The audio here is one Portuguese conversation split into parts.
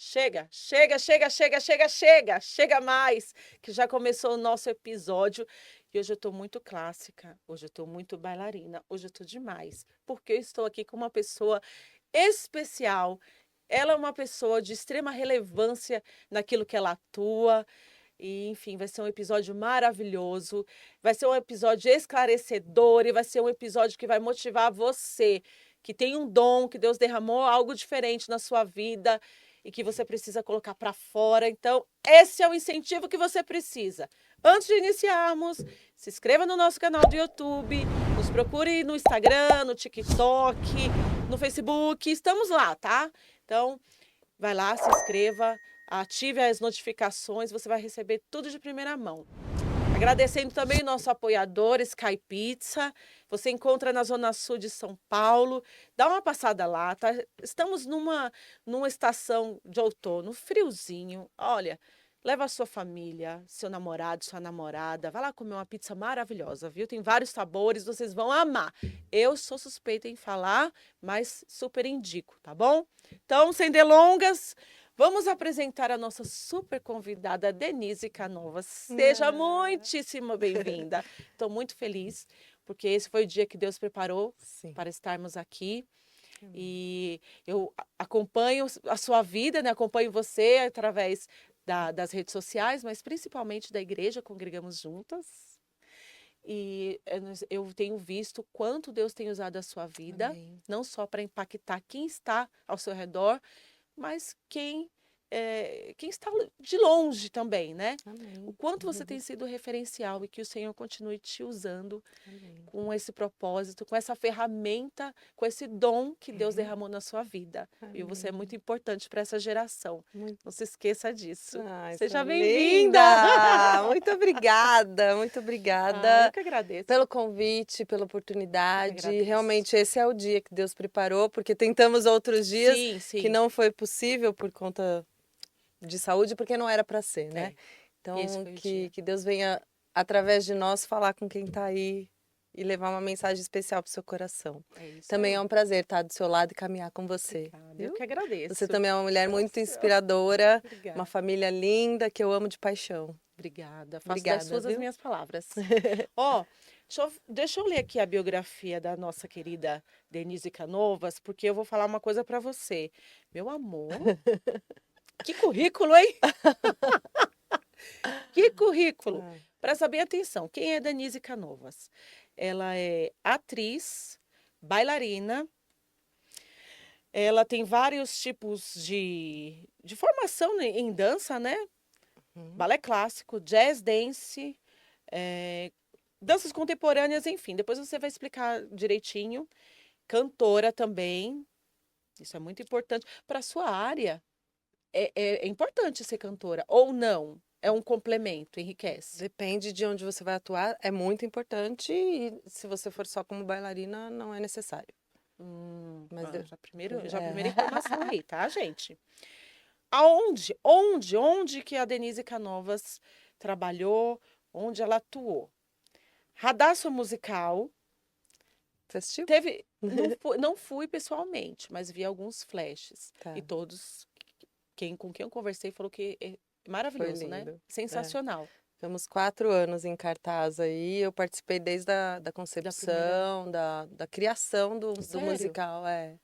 Chega, chega, chega, chega, chega, chega, chega mais, que já começou o nosso episódio e hoje eu tô muito clássica, hoje eu tô muito bailarina, hoje eu tô demais, porque eu estou aqui com uma pessoa especial. Ela é uma pessoa de extrema relevância naquilo que ela atua. E, enfim, vai ser um episódio maravilhoso, vai ser um episódio esclarecedor e vai ser um episódio que vai motivar você, que tem um dom, que Deus derramou algo diferente na sua vida e que você precisa colocar para fora. Então, esse é o incentivo que você precisa. Antes de iniciarmos, se inscreva no nosso canal do YouTube, nos procure no Instagram, no TikTok, no Facebook, estamos lá, tá? Então, vai lá, se inscreva, ative as notificações, você vai receber tudo de primeira mão. Agradecendo também o nosso apoiador, Sky Pizza. Você encontra na Zona Sul de São Paulo. Dá uma passada lá, tá? Estamos numa estação de outono, friozinho. Olha, leva a sua família, seu namorado, sua namorada. Vai lá comer uma pizza maravilhosa, viu? Tem vários sabores, vocês vão amar. Eu sou suspeita em falar, mas super indico, tá bom? Então, sem delongas, vamos apresentar a nossa super convidada, Denise Canova. Seja muitíssimo bem-vinda. Estou muito feliz, porque esse foi o dia que Deus preparou Sim. para estarmos aqui. E eu acompanho a sua vida, né? Acompanho você através das redes sociais, mas principalmente da igreja, congregamos juntas. E eu tenho visto quanto Deus tem usado a sua vida, Amém. não só para impactar quem está ao seu redor, mas quem está de longe também, né? Amém. O quanto você tem sido referencial e que o Senhor continue te usando Amém. com esse propósito, com essa ferramenta, com esse dom que Deus derramou na sua vida. E você é muito importante para essa geração. Muito. Não se esqueça disso. Ai, Seja sua bem-vinda! linda! Muito obrigada, muito Eu obrigada que agradeço. pelo convite, pela Eu que oportunidade. agradeço. Realmente esse é o dia que Deus preparou, porque tentamos outros dias Sim, sim. que não foi possível por conta de saúde, porque não era para ser, né? Esse Então, foi o dia. que Deus venha, através de nós, falar com quem está aí e levar uma mensagem especial para o seu coração. É isso Também aí. é um prazer estar do seu lado e caminhar com você. Obrigada. Eu Viu? que agradeço. Você também é uma mulher muito Nossa, inspiradora, Obrigada. uma família linda que eu amo de paixão. Obrigada. Faço Obrigada, das suas as viu? minhas palavras. Ó, deixa eu ler aqui a biografia da nossa querida Denise Canovas, porque eu vou falar uma coisa para você. Meu amor, que currículo, hein? Que currículo! Ah, Presta bem atenção. Quem é Denise Canovas? Ela é atriz, bailarina. Ela tem vários tipos de formação em dança, né? uhum. Balé clássico, jazz dance, danças contemporâneas, enfim. Depois você vai explicar direitinho. Cantora também. Isso é muito importante. Para a sua área, é importante ser cantora, ou não? É um complemento, enriquece. Depende de onde você vai atuar, é muito importante e se você for só como bailarina, não é necessário. Mas Já a é. primeira informação aí, tá, gente? Onde que a Denise Canovas trabalhou, onde ela atuou? Radar Musical, Você assistiu? não fui pessoalmente, mas vi alguns flashes. Tá, E todos, com quem eu conversei, falou que é foi maravilhoso, né? lindo. É. Sensacional. Ficamos 4 anos em cartaz aí. Eu participei desde a da Da primeira. concepção, da criação do Sério? musical. É.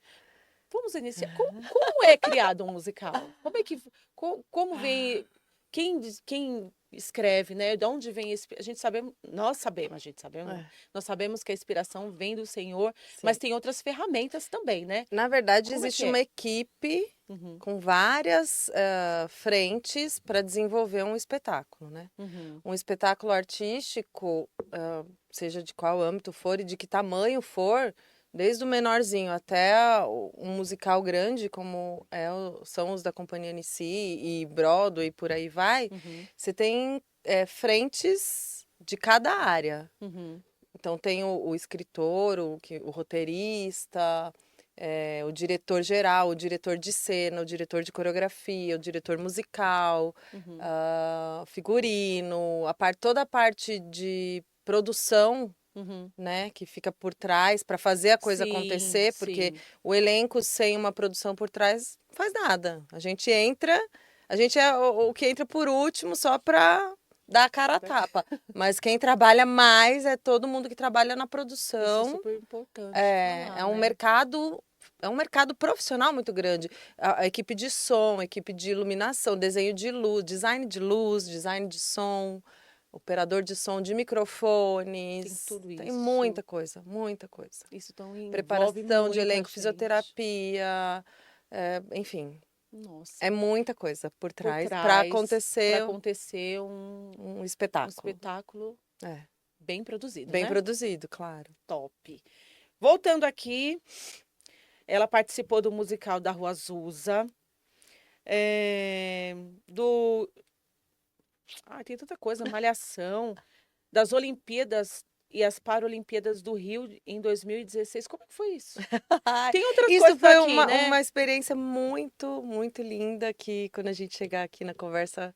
Vamos iniciar. Como é criado um musical? Como é que, como vem, quem escreve, né? De onde vem esse, a gente sabemos, a gente sabemos, não. É, Nós sabemos que a inspiração vem do Senhor, sim. mas tem outras ferramentas também, né? Na verdade, Como é existe que é? uma equipe Uhum, com várias frentes para desenvolver um espetáculo, né? uhum, Um espetáculo artístico, seja de qual âmbito for e de que tamanho for, desde o menorzinho até um musical grande, como são os da Companhia Nici e Broadway, por aí vai, uhum, você tem frentes de cada área. uhum, Então tem o escritor, o roteirista, o diretor geral, o diretor de cena, o diretor de coreografia, o diretor musical, uhum, figurino, toda a parte de produção Uhum. né? Que fica por trás para fazer a coisa Sim, acontecer, porque sim. o elenco sem uma produção por trás faz nada. A gente entra, a gente é o que entra por último só para dar a cara a tapa. Mas quem trabalha mais é todo mundo que trabalha na Isso é produção. super importante É, falar, é um né? mercado. É um mercado profissional muito grande. A equipe de som, a equipe de iluminação, desenho de luz, design de som, operador de som, de Tem microfones. tudo Tem isso. muita coisa, muita coisa. Isso então envolve Preparação de muita elenco, gente. fisioterapia, enfim, é Nossa, muita coisa por por trás para trás para acontecer acontecer um, um um espetáculo. espetáculo É, bem produzido, bem né? produzido, claro. Top. Voltando aqui, ela participou do musical da Rua Azusa, do. Ah, tem tanta coisa, Malhação, das Olimpíadas e as Paralimpíadas do Rio em 2016. Como é que foi isso? Tem outras Isso coisas foi aqui, né? uma experiência muito, muito linda que quando a gente chegar aqui na conversa,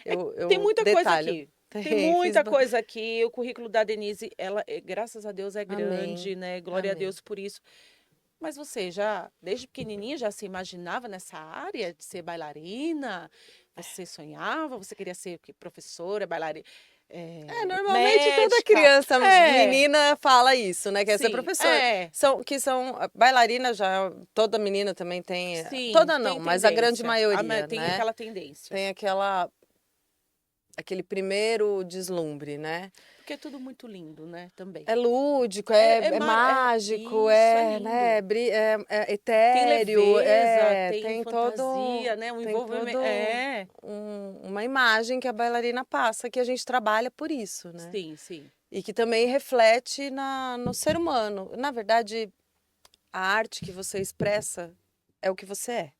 Tem eu muita coisa detalho. aqui. Tem Tem, muita coisa aqui. O currículo da Denise, ela, graças a Deus, é Amém, grande, né? Glória a amém. Deus por isso. Mas você já, desde pequenininha, já se imaginava nessa área de ser bailarina? Você sonhava? Você queria ser o quê? Professora, bailarina, Normalmente toda médica? criança, É, menina, fala isso, né? Quer ser sim, professora. São bailarina já, toda menina também tem, sim, toda não, tem mas a grande tendência. maioria, Tem né? aquela tendência. Tem aquele primeiro deslumbre, né? Porque é tudo muito lindo, né? Também. É lúdico, é mágico, Isso, é né? lindo. É Tem etéreo, leveza, tem tem fantasia, né? Um tem envolvimento. todo É, uma imagem que a bailarina passa, que a gente trabalha por isso, né? sim, sim. E que também reflete no ser humano. Na verdade, a arte que você expressa é o que você é,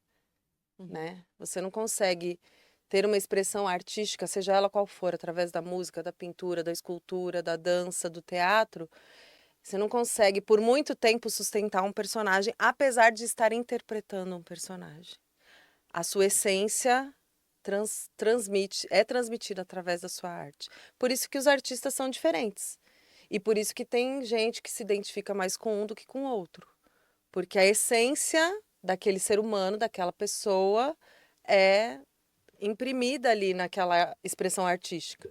Uhum. né? Você não consegue ter uma expressão artística, seja ela qual for, através da música, da pintura, da escultura, da dança, do teatro, você não consegue por muito tempo sustentar um personagem, apesar de estar interpretando um personagem. A sua essência é transmitida através da sua arte. Por isso que os artistas são diferentes. E por isso que tem gente que se identifica mais com um do que com o outro. Porque a essência daquele ser humano, daquela pessoa, é imprimida ali naquela expressão artística.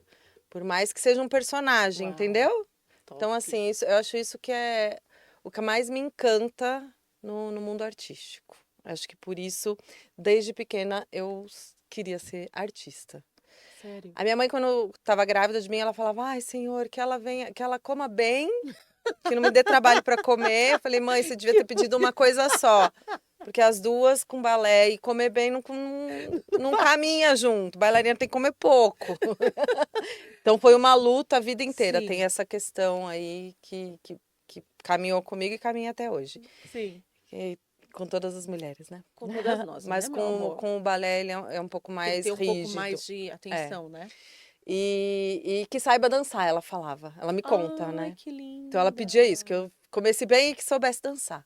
Por mais que seja um personagem, Uau, entendeu? top. Então, assim, eu acho isso que é o que mais me encanta no mundo artístico. Acho que por isso, desde pequena, eu queria ser artista. Sério. A minha mãe, quando estava grávida de mim, ela falava: Ai, senhor, que ela venha, que ela coma bem, que não me dê trabalho para comer. Eu falei: Mãe, você devia ter pedido uma coisa só. Porque as duas com balé e comer bem não caminha junto. Bailarina tem que comer pouco. Então foi uma luta a vida inteira. Tem Sim, essa questão aí que caminhou comigo e caminha até hoje. sim. E com todas as mulheres, né? Com todas nós, Mas né, meu amor? com o balé ele é um pouco Tem que mais ter um pouco rígido. mais de É. atenção, né? E que saiba dançar, ela falava. Ela me conta, Ai, né? que Então ela linda. pedia isso, que eu comecei bem e que soubesse dançar.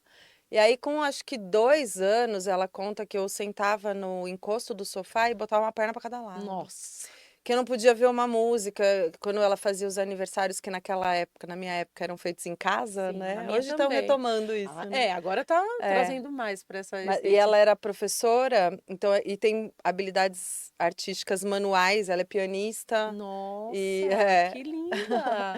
E aí, com acho que 2 anos, ela conta que eu sentava no encosto do sofá e botava uma perna para cada lado. Nossa. Que eu não podia ver uma música quando ela fazia os aniversários que naquela época, na minha época, eram feitos em casa, Sim, na né? minha Hoje estão também. retomando Ah, isso, né? é, agora tá É. trazendo mais para essa E essência. ela era professora, então, e tem habilidades artísticas manuais, ela é pianista. E, Nossa, é. que linda.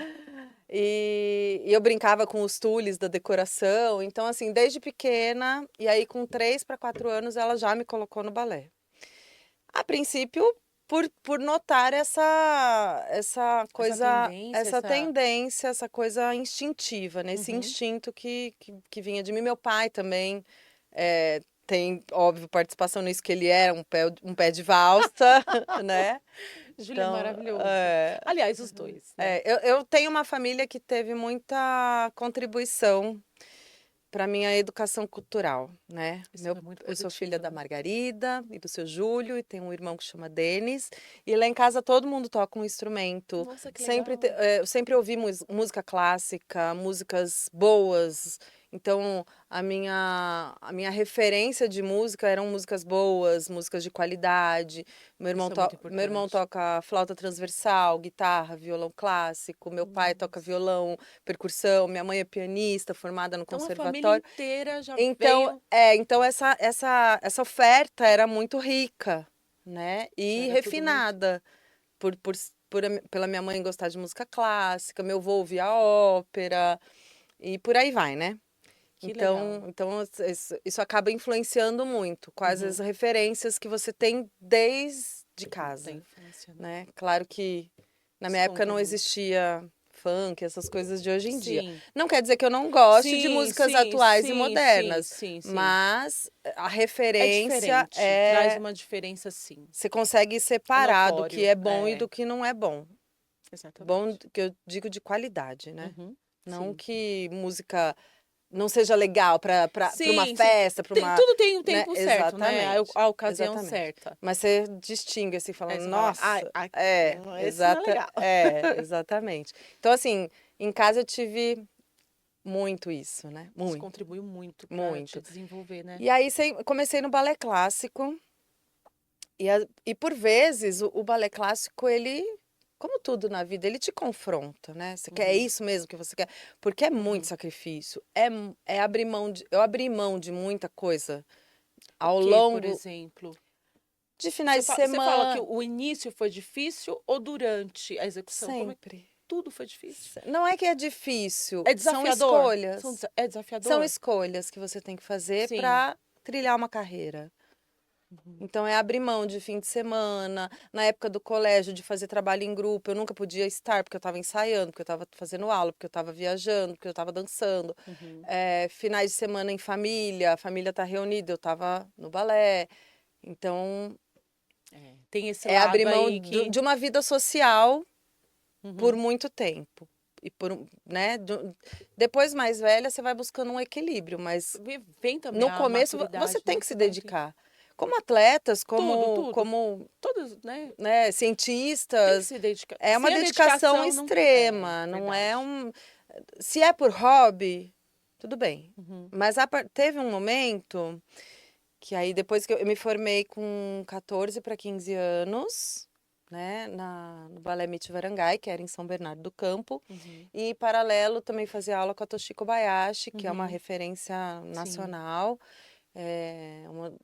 E eu brincava com os tules da decoração. Então, assim, desde pequena, e aí com 3 para 4 anos, ela já me colocou no balé. A princípio, por notar essa Essa coisa, tendência, essa essa. tendência, essa coisa instintiva, né? Esse Uhum. instinto que vinha de mim. Meu pai também tem, óbvio, participação nisso, que ele era um pé de valsa, né? Júlia é Então, maravilhoso. Aliás, os dois, né? eu tenho uma família que teve muita contribuição para minha educação cultural, né? Isso é muito Eu sou filha positivo, da né? Margarida e do seu Júlio e tenho um irmão que chama Denis e lá em casa todo mundo toca um instrumento. Nossa, que legal. Eu sempre ouvi música clássica, músicas boas. Então, a minha referência de música eram músicas boas, músicas de qualidade. Isso é muito Meu irmão importante. toca flauta transversal, guitarra, violão clássico. Meu pai toca Nossa. violão, percussão. Minha mãe é pianista, formada no Então a família conservatório. inteira já Então, veio, essa oferta era muito rica, né? já E era tudo muito. refinada pela minha mãe gostar de música clássica, meu avô ouvia ópera e por aí vai, né? Que legal. Então isso acaba influenciando muito quais as Uhum. referências que você tem desde Da casa, infância, né? né? Claro que na minha época Desconta não muito. existia funk, essas coisas de hoje em dia. Sim, Não quer dizer que eu não goste de sim, músicas sim, atuais e sim, sim, modernas, sim, sim. mas a É referência diferente, traz é uma diferença sim. você consegue É separar do que notório. é bom e É, do que não é bom. Bom, exatamente. que eu digo de qualidade, né? Uhum. Não Sim. que música não seja legal para uma Sim, sim. festa, para uma, Tudo tem o né? tempo certo, né? Exatamente, A ocasião exatamente. certa. Mas você distingue assim, Aí falando, você fala, ai, nossa, ai, esse não é exata, legal. exatamente. Então, assim, em casa eu tive muito isso, né? Isso Muito, contribuiu muito para te muito. desenvolver, né? E aí comecei no balé clássico. E por vezes o balé clássico, ele, como tudo na vida, ele te confronta, né? Você quer, é Uhum, isso mesmo que você quer? Porque é muito uhum. sacrifício. É abrir mão de. Eu abri mão de muita coisa O ao que, por longo exemplo? de finais de Você fala que semana. o início foi difícil ou durante a execução? Como é que Sempre. tudo foi difícil? Não é que é difícil, É são desafiador? escolhas. É São desafiador? escolhas que você tem que fazer Sim. para trilhar uma carreira. Uhum, Então é abrir mão de fim de semana, na época do colégio, de fazer trabalho em grupo, eu nunca podia estar porque eu estava ensaiando, porque eu estava fazendo aula, porque eu estava viajando, porque eu estava dançando. uhum. Finais de semana em família, a família está reunida, eu estava no balé. Então É, tem esse é abrir lado mão aí que. de uma vida social por Uhum. muito tempo. Né? Depois mais velha, você vai buscando um equilíbrio, mas Vem também no a começo você maturidade, tem né? que se Você vai entender. dedicar. Como atletas, Tudo, como, tudo. como Todos, né? né, Tem que cientistas, se dedicar. é uma Sem a dedicação dedicação, não. É, extrema, não é verdade. um. Se é por hobby, tudo bem. Uhum, Mas teve um momento que aí, depois que eu me formei com 14 para 15 anos, né, no Balé Miti Varangai, que era em São Bernardo do Campo, uhum, e paralelo também fazia aula com a Toshiko Bayashi, que é uma uhum. referência Sim. nacional,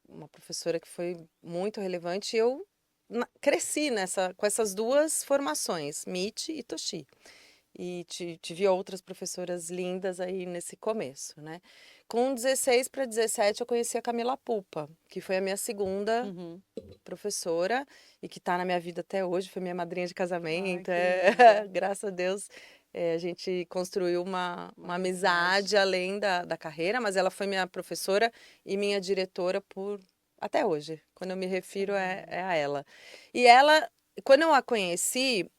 uma professora que foi muito relevante. E eu cresci com essas duas formações, Michi e Toshi. E tive outras professoras lindas aí nesse começo, né? Com 16 para 17 eu conheci a Camila Pupa, que foi a minha segunda Uhum. professora e que está na minha vida até hoje, foi minha madrinha de Ai, casamento. que linda. Graças a Deus, a gente construiu uma Uma amizade. amizade além da carreira, mas ela foi minha professora e minha diretora por até hoje. Quando eu me Isso é refiro lindo. é a ela. E ela, quando eu a conheci,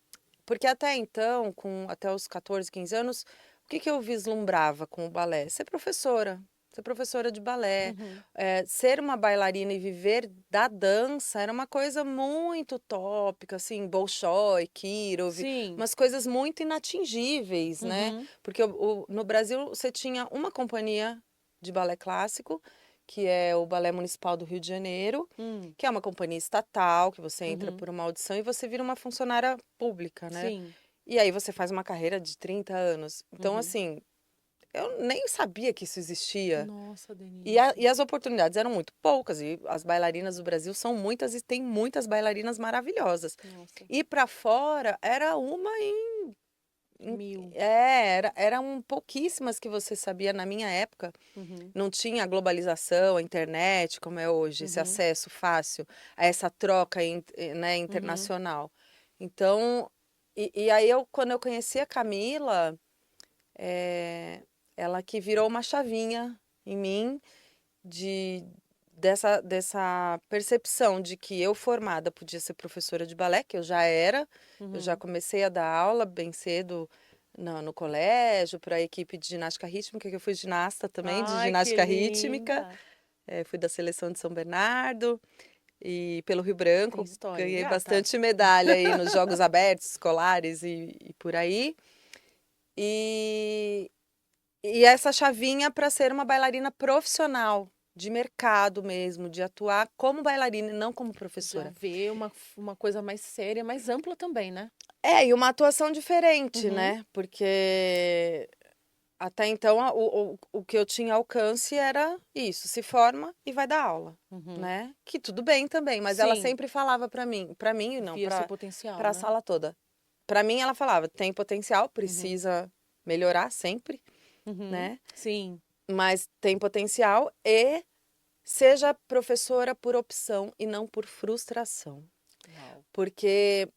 porque até então, até os 14, 15 anos, o que eu vislumbrava com o balé? Ser professora de balé, Uhum. ser uma bailarina e viver da dança era uma coisa muito utópica, assim, Bolshoi, Kirov, Sim. umas coisas muito inatingíveis, né? Uhum. Porque no Brasil você tinha uma companhia de balé clássico, que é o Balé Municipal do Rio de Janeiro, Hum. que é uma companhia estatal, que você entra Uhum. por uma audição e você vira uma funcionária pública, né? Sim. E aí você faz uma carreira de 30 anos. Então, Uhum. assim, eu nem sabia que isso existia. Nossa, E Denise. as oportunidades eram muito poucas. E as bailarinas do Brasil são muitas e tem muitas bailarinas maravilhosas. Nossa. Ir para fora era uma em- Mil. eram pouquíssimas que você sabia na minha época. Uhum. Não tinha a globalização, a internet como é hoje, esse Uhum. acesso fácil a essa troca, né, Uhum. internacional. Então, e aí quando eu conheci a Camila, é, ela que virou uma chavinha em mim de dessa percepção de que eu formada podia ser professora de balé, que eu já era, eu já Uhum. comecei a dar aula bem cedo no colégio, para a equipe de ginástica rítmica, que eu fui ginasta também, de Ai, que ginástica rítmica, linda. fui da seleção de São Bernardo e pelo Rio Tem Branco, história, hein, ganhei gata? bastante medalha aí nos Jogos Abertos, escolares e por aí. E E essa chavinha para ser uma bailarina profissional, de mercado mesmo, de atuar como bailarina e não como Já professora. vê uma coisa mais séria, mais ampla também, né? E uma atuação diferente, Uhum, né? Porque até então o que eu tinha alcance era isso, se forma e vai dar aula, uhum. né? Que tudo bem também, mas ela Sim, sempre falava para mim e não, via seu potencial, para a né? sala toda. Para mim ela falava, tem potencial, Uhum, precisa melhorar sempre, uhum. né? Sim. Mas tem potencial e seja professora por opção e não por frustração. Uau. Porque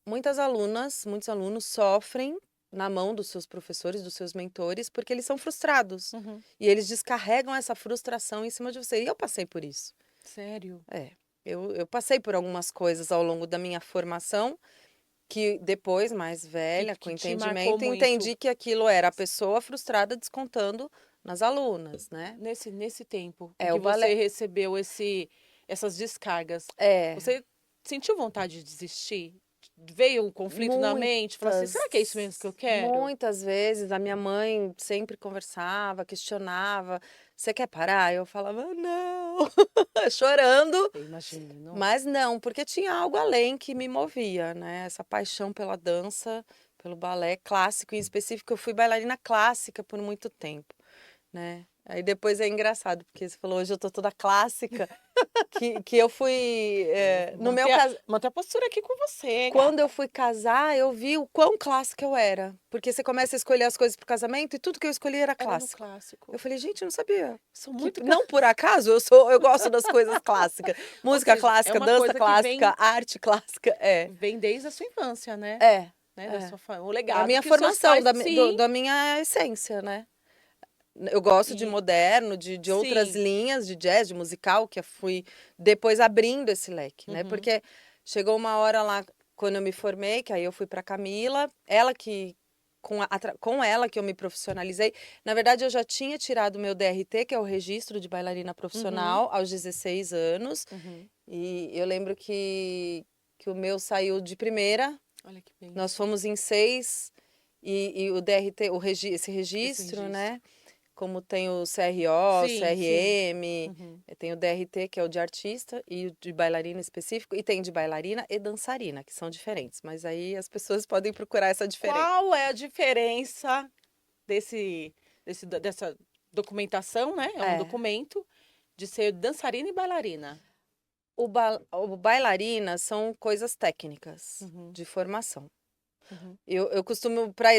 muitas alunas, muitos alunos sofrem na mão dos seus professores, dos seus mentores, porque eles são frustrados. Uhum. E eles descarregam essa frustração em cima de você. E eu passei por isso. Sério? É. Eu passei por algumas coisas ao longo da minha formação, que depois, mais velha, com Que te marcou entendimento, muito entendi que aquilo era a pessoa frustrada descontando nas alunas, né? nesse tempo em É, o que balé. você recebeu essas descargas? É, Você sentiu vontade de desistir? Veio um conflito na mente? Falar assim, será que é isso mesmo que eu quero? muitas vezes a minha mãe sempre conversava, questionava: "Você quer parar?" Eu falava: "Não", chorando, Eu imagino. mas não, porque tinha algo além que me movia, né, essa paixão pela dança, pelo balé clássico, em específico eu fui bailarina clássica por muito tempo, né. Aí depois é engraçado, porque você falou: "Hoje eu tô toda clássica", que eu fui, no meu cas Manter a postura aqui com você, quando eu gata. fui casar, eu vi o quão clássica eu era, porque você começa a escolher as coisas para o casamento e tudo que eu escolhi era Era no clássico. Eu clássico. falei: "Gente, eu não sabia Sou que muito. não por acaso eu gosto das coisas clássicas, Ou música seja, é clássica, uma dança coisa que clássica, arte clássica". É, vem desde a sua infância, né? é, Da é. sua família. O É a legado minha que os seus formação, pais. Sim, da minha essência, né. Eu gosto de e moderno, de outras sim. linhas, de jazz, de musical, que eu fui depois abrindo esse leque, né, Uhum, porque chegou uma hora lá, quando eu me formei, que aí eu fui para Camila, ela que com ela que eu me profissionalizei. Na verdade, eu já tinha tirado o meu DRT, que é o registro de bailarina uhum, profissional, aos 16 anos, uhum. e eu lembro que o meu saiu de primeira, Olha que nós bênção. fomos em 6, e o DRT, esse Esse registro, registro. né, como tem o CRO, Sim, sim. CRM, Uhum. tem o DRT, que é o de artista, e o de bailarina específico, e tem de bailarina e dançarina, que são diferentes, mas aí as pessoas podem procurar essa diferença. Qual é a diferença dessa documentação, né? É um É, documento de ser dançarina e bailarina. o bailarina são coisas técnicas Uhum, de formação. uhum. Eu costumo, para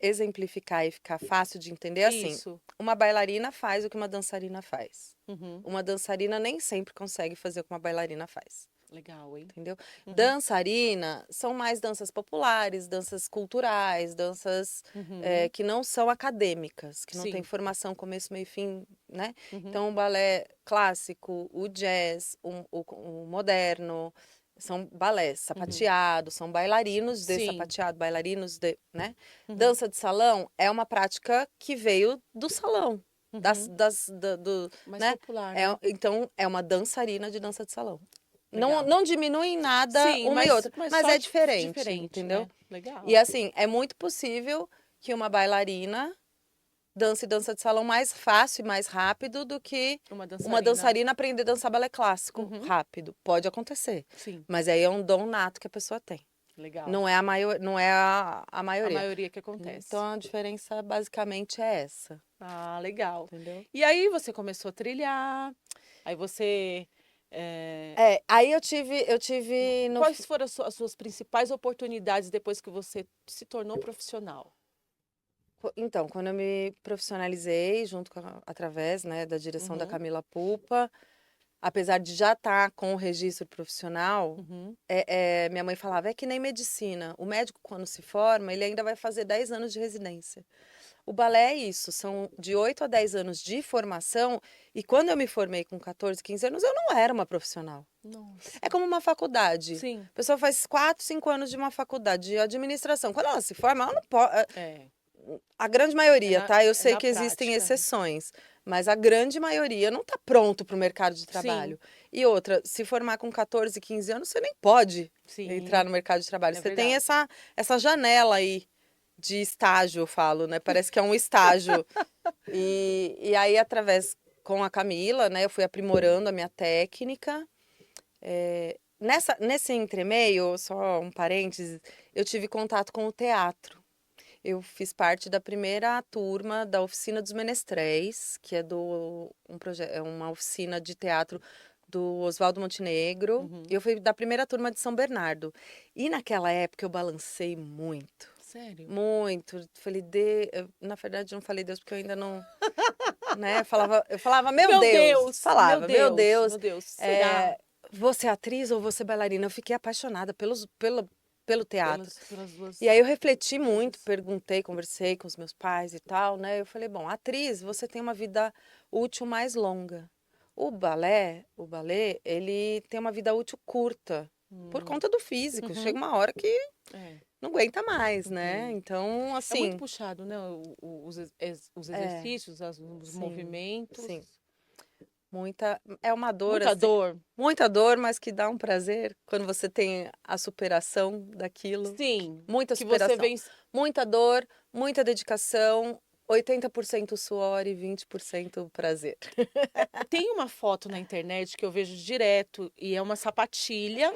exemplificar e ficar fácil de entender, assim, Isso. uma bailarina faz o que uma dançarina faz. Uhum. Uma dançarina nem sempre consegue fazer o que uma bailarina faz. Legal, hein? Entendeu? Uhum, Dançarina são mais danças populares, danças culturais, danças uhum. que não são acadêmicas, que não têm Sim. formação, começo, meio e fim, né? Uhum, Então, o balé clássico, o jazz, o moderno, são balés uhum. sapateados, são bailarinos de Sim. sapateado, bailarinos de, né? Uhum, Dança de salão é uma prática que veio do salão, uhum. Mais né? popular, né? Então, é uma dançarina de dança de salão. Não, Legal. não diminui em nada Sim, uma e outra, mas mas só é diferente, diferente, entendeu? né? E Legal. assim, é muito possível que uma bailarina dance dança de salão mais fácil e mais rápido do que Uma uma dançarina. dançarina aprender a dançar balé clássico Uhum. rápido. Pode acontecer, Sim, mas aí é um dom nato que a pessoa tem. legal. Não é não é a A maioria. maioria que Entendeu? acontece. Então a diferença basicamente é essa, Ah, legal. entendeu? E aí você começou a trilhar, aí você. Aí eu tive no, Quais foram as suas principais oportunidades depois que você se tornou profissional? então, quando eu me profissionalizei através, né, da direção da Uhum, Camila Pupa, apesar de já estar com o registro profissional, uhum, minha mãe falava, é que nem medicina. O médico, quando se forma, ele ainda vai fazer 10 anos de residência. O balé é isso, são de 8 a 10 anos de formação, e quando eu me formei com 14, 15 anos, eu não era uma profissional. É nossa. como uma faculdade. Sim, A pessoa faz 4, 5 anos de uma faculdade de administração. Quando ela se forma, ela não pode. é. A grande maioria, tá? Eu É sei na que existem prática. exceções, mas a grande maioria não está pronto para o mercado de Sim, trabalho. E outra, se formar com 14, 15 anos, você nem pode entrar sim, no mercado de trabalho. é Você tem verdade. essa janela aí, de estágio, eu falo, né? Parece que é um estágio. E aí, com a Camila, né, eu fui aprimorando a minha técnica. Nesse entremeio, só um parênteses, eu tive contato com o teatro. Eu fiz parte da primeira turma da Oficina dos Menestréis, que é é uma oficina de teatro do Oswaldo Montenegro. Uhum. Eu fui da primeira turma de São Bernardo. E naquela época eu balancei muito. Sério? Muito. Na verdade, eu não falei Deus porque eu ainda não, né? Eu falava, meu Deus. Falava, meu Deus. Meu Deus, será? Vou ser atriz ou vou ser bailarina? Eu fiquei apaixonada pelo teatro. Pelas duas E aí eu refleti muito, coisas. perguntei, conversei com os meus pais e tal, né? Eu falei, bom, atriz, você tem uma vida útil mais longa. O balé, ele tem uma vida útil curta, por Hum. conta do físico. Chega Uhum. uma hora que É, não aguenta mais, né? entendo. Então, É muito assim, puxado, né? Os é, exercícios, os sim, movimentos. sim. É uma dor, Muita assim, dor. muita dor, mas que dá um prazer quando você tem a superação daquilo. Sim. Muita Que você superação. vem. Muita dor, muita dedicação, 80% suor e 20% prazer. Tem uma foto na internet que eu vejo direto e é uma sapatilha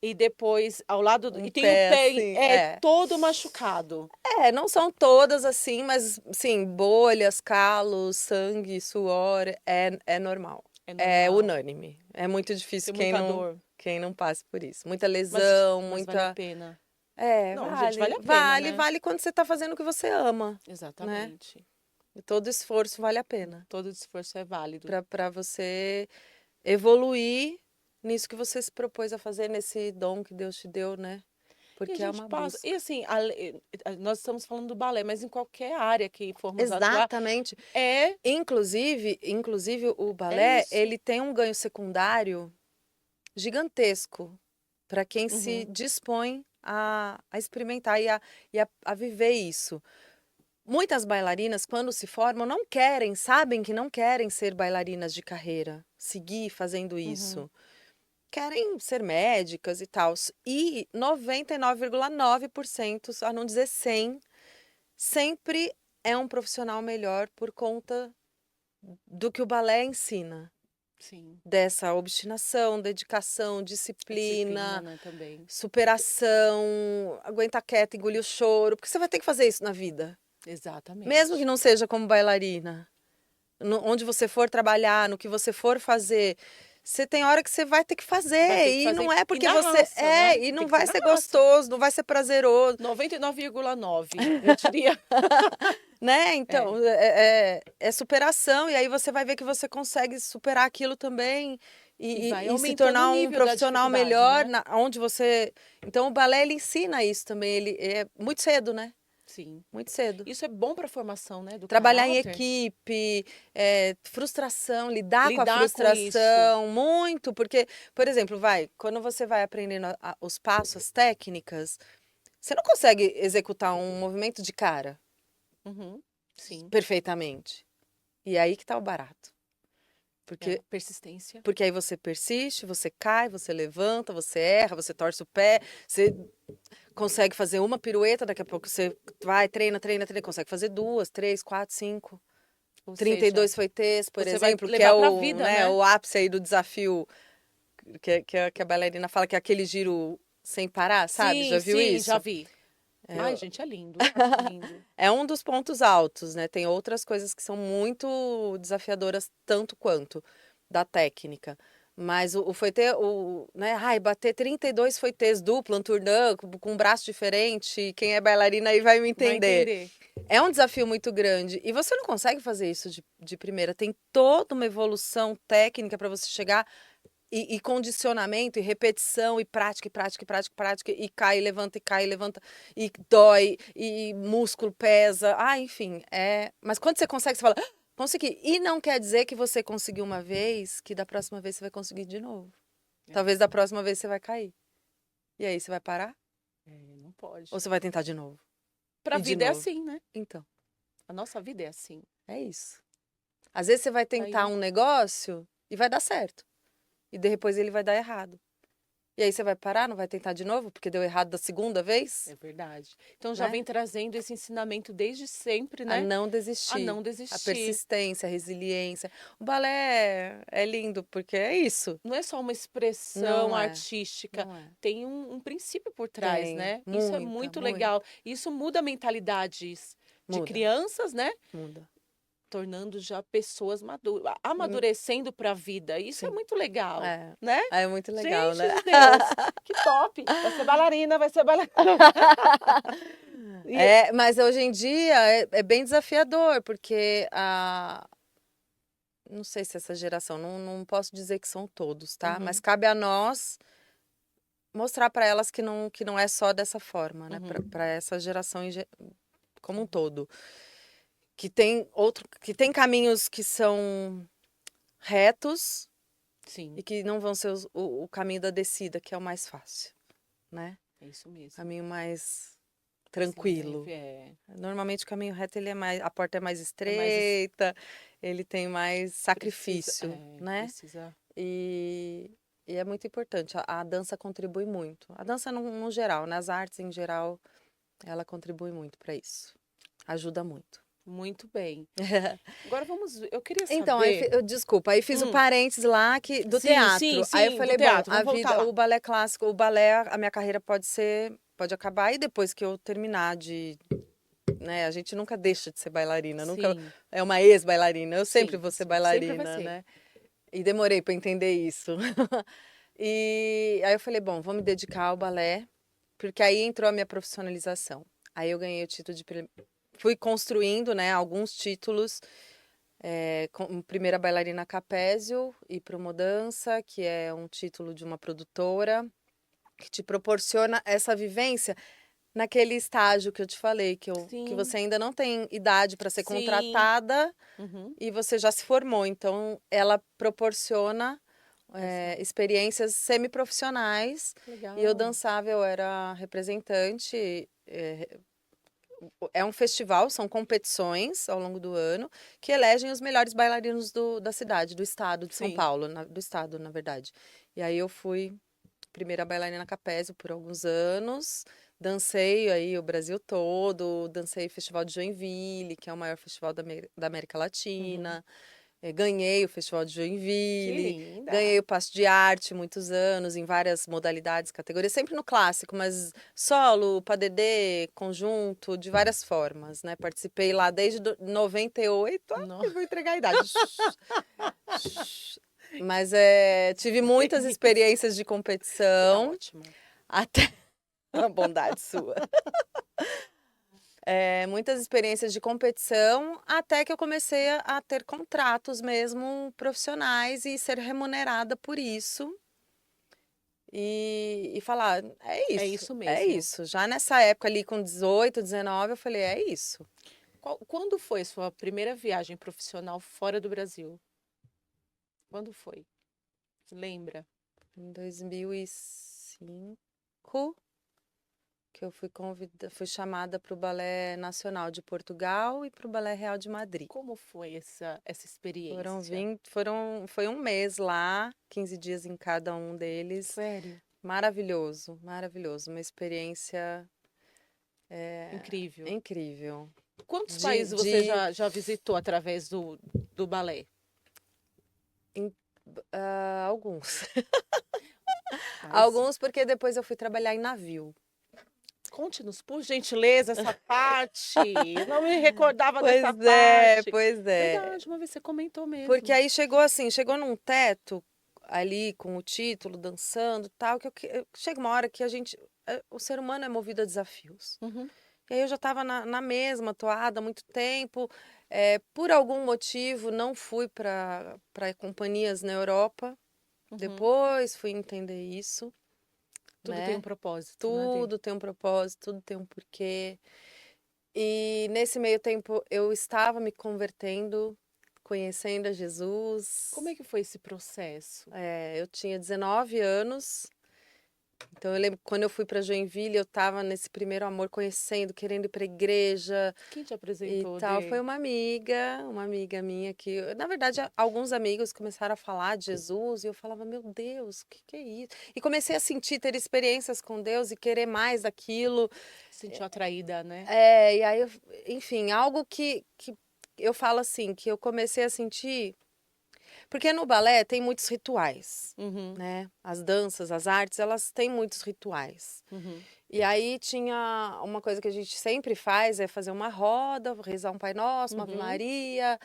e depois ao lado Um e tem o pé pé assim, todo machucado. Não são todas assim, mas sim, bolhas, calos, sangue, suor, é normal. É É normal. unânime. É muito difícil Tem muita dor, quem não passe por isso. Muita mas, lesão, mas vale a muita. pena. É, Não, gente, vale a pena, né? vale quando você tá fazendo o que você ama, né? Exatamente. E todo esforço vale a pena Todo esforço é válido. para você evoluir nisso que você se propôs a fazer, nesse dom que Deus te deu, né? E a Porque é gente uma passa. E busca. assim, nós estamos falando do balé, mas em qualquer área que formos atuar, Exatamente. é, Inclusive o é balé, isso. ele tem um ganho secundário gigantesco para quem se Uhum, dispõe a experimentar a viver isso. Muitas bailarinas, quando se formam, não querem, sabem que não querem ser bailarinas de carreira, seguir fazendo uhum. isso. Querem ser médicas e tal. E 99,9%, a não dizer 100, sempre é um profissional melhor por conta do que o balé ensina. Sim. Dessa obstinação, dedicação, A disciplina, disciplina, né, também. superação, aguentar quieto, engolir o choro, porque você vai ter que fazer isso na vida. Mesmo que Exatamente. não seja como bailarina, onde você for trabalhar, no que você for fazer, você tem hora que você vai ter que Vai fazer ter que e fazer não é e porque na você raça, né? e Tem não que ser vai na ser raça. gostoso, não vai ser prazeroso, 99,9, eu diria. né? É. Então, é superação e aí você vai ver que você consegue superar aquilo também E vai e se aumentando o tornar um nível da profissional dificuldade, melhor né? onde você. Então, o balé ele ensina isso também, ele é muito cedo, né? Sim. Muito cedo. Isso é bom para a formação, né, do Trabalhar em caráter. equipe, frustração, lidar com a Lidar com isso. frustração, muito, porque, por exemplo, quando você vai aprendendo os passos, as técnicas, você não consegue executar um movimento de cara Uhum. Sim. perfeitamente. E aí que tá o barato. É, Porque, persistência. porque aí você persiste, você cai, você levanta, você erra, você torce o pé, você consegue fazer uma pirueta, daqui a pouco você vai, treina, treina, treina, consegue fazer duas, três, quatro, cinco. Ou seja, 32 foites, por você vai exemplo, que é levar para a vida, né? o ápice aí do desafio que a bailarina fala que é aquele giro sem parar, sabe? Sim, Já viu sim, já isso? vi. Ai, É, gente, é lindo. Acho lindo. é um dos pontos altos, né? Tem outras coisas que são muito desafiadoras, tanto quanto da técnica. Mas o fouetté, né? Ai, bater 32 fouettés duplo, um tournant, com um braço diferente, quem é bailarina aí vai me Vai entender. entender. É um desafio muito grande. E você não consegue fazer isso de primeira. Tem toda uma evolução técnica para você chegar e condicionamento, e repetição, e prática, e prática, e prática, e prática, e cai, e levanta, e dói, e músculo pesa. Ah, enfim. Mas quando você consegue, você fala, "Ah, consegui." E não quer dizer que você conseguiu uma vez, que da próxima vez você vai conseguir de novo. É, Talvez da próxima vez você vai cair. E aí, você vai parar? não Ou pode. você vai tentar de novo? Para a E de vida é novo? assim, né? Então, A nossa vida é assim. é isso. Às vezes você vai tentar Aí, um negócio e vai dar certo. E depois ele vai dar errado. E aí você vai parar, não vai tentar de novo, porque deu errado da segunda vez, É verdade. Então já né? vem trazendo esse ensinamento desde sempre, A né? não A desistir. não A desistir. persistência, a resiliência. O balé é lindo, porque é isso. Não é só uma expressão Não é, artística, não é. tem um princípio por trás, Tem né? Isso é muita, muito muita. legal. Isso muda mentalidades de Muda, crianças, né? muda. Tornando já pessoas maduras, Hum, amadurecendo para a vida. Isso é Sim, muito legal, é. né? É muito legal, Gente né? de Deus, que top! Vai ser bailarina, vai ser bailarina. E, É, mas hoje em dia é bem desafiador, porque não sei se essa geração, não posso dizer que são todos, tá? Mas uhum, cabe a nós mostrar para elas que não é só dessa forma, né? uhum, Para essa geração como um todo. Que tem caminhos que são retos sim, e que não vão ser o caminho da descida, que é o mais fácil, né? é isso mesmo. Caminho mais Mais tranquilo. leve, é. Normalmente o caminho reto ele é mais, a porta é mais É mais. estreita, ele tem mais Precisa, sacrifício, né? precisa. E, e é muito importante. A dança contribui muito. A dança no geral, nas artes em geral, ela contribui muito para isso. Ajuda muito. Muito bem. Agora vamos ver. Eu queria Então, saber. desculpa, aí fiz o Hum, parênteses lá do sim, teatro. Aí eu sim, do falei, bom, teatro. a Vamos voltar vida, lá. o balé clássico, o balé, a minha carreira pode acabar e depois que eu terminar né, a gente nunca deixa de ser bailarina, nunca Sim, é uma ex-bailarina. Eu sempre sim, vou ser sim. Sempre vai bailarina, ser. né? E demorei para entender isso. E aí eu falei, bom, vou me dedicar ao balé, porque aí entrou a minha profissionalização. Aí eu ganhei o título fui construindo, né, alguns títulos, como primeira bailarina Capésio e Promodança, que é um título de uma produtora que te proporciona essa vivência naquele estágio que eu te falei, que Sim, você ainda não tem idade para ser sim. contratada Uhum. e você já se formou. Então, ela proporciona Essa. experiências semiprofissionais e eu Legal. dançava, eu era representante. É um festival, são competições ao longo do ano que elegem os melhores bailarinos da cidade, do estado de São Sim. Paulo, do estado, na verdade. E aí eu fui primeira bailarina Capésio por alguns anos. Dancei aí o Brasil todo, dancei o Festival de Joinville, que é o maior festival da América Uhum. Latina. Ganhei o Festival de Que Joinville, linda. ganhei o Passo de Arte muitos anos, em várias modalidades, categorias, sempre no clássico, mas solo, padedê, conjunto, de várias formas, né? Participei lá desde 98, Não. ai, vou entregar a idade. Mas tive muitas Experiência. experiências de Você tá competição, ótima. até a bondade sua. Muitas experiências de competição, até que eu comecei a ter contratos mesmo profissionais e ser remunerada por isso. E falar, é É isso, isso é mesmo. isso. Já nessa época ali, com 18, 19, eu falei, é isso. Quando foi sua primeira viagem profissional fora do Brasil? Quando foi? Lembra? Em 2005, que eu fui chamada para o Balé Nacional de Portugal e para o Balé Real de Madrid. Como foi essa Foram experiência? 20, foi um mês lá, 15 dias em cada um deles. Sério? Maravilhoso, maravilhoso. Uma experiência Incrível. incrível. Quantos De, países você de já visitou através do balé? alguns. Mas Alguns porque depois eu fui trabalhar em navio. conte-nos, por gentileza, essa parte. Eu não me recordava dessa Pois é, parte. pois é. Verdade, uma vez você comentou Porque mesmo. aí chegou assim, chegou num teto ali com o título, dançando, tal, chega uma hora que o ser humano é movido a desafios. Uhum, E aí eu já estava na mesma toada há muito tempo. Por algum motivo não fui para companhias na Europa. uhum. Depois fui entender isso, Tudo tem um né? propósito, né, Dê? Tudo tem um propósito, tudo tem um porquê. E nesse meio tempo eu estava me convertendo, conhecendo a Como Jesus. é que foi esse processo? Eu tinha 19 anos Então eu lembro que quando eu fui para Joinville, eu estava nesse primeiro amor, conhecendo, querendo ir para igreja Quem te e apresentou, tal. Foi Dê? uma amiga minha que, na verdade, alguns amigos começaram a falar de Jesus e eu falava, meu Deus, o que que é isso? E comecei a sentir, ter experiências com Deus e querer mais daquilo. Se sentiu atraída, né? E aí, enfim, algo que eu falo assim, que eu comecei a sentir. Porque no balé tem muitos rituais, Uhum, né? As danças, as artes, elas têm muitos rituais. uhum. E aí tinha uma coisa que a gente sempre faz, é fazer uma roda, rezar um Pai Nosso, uma Ave Uhum. Maria,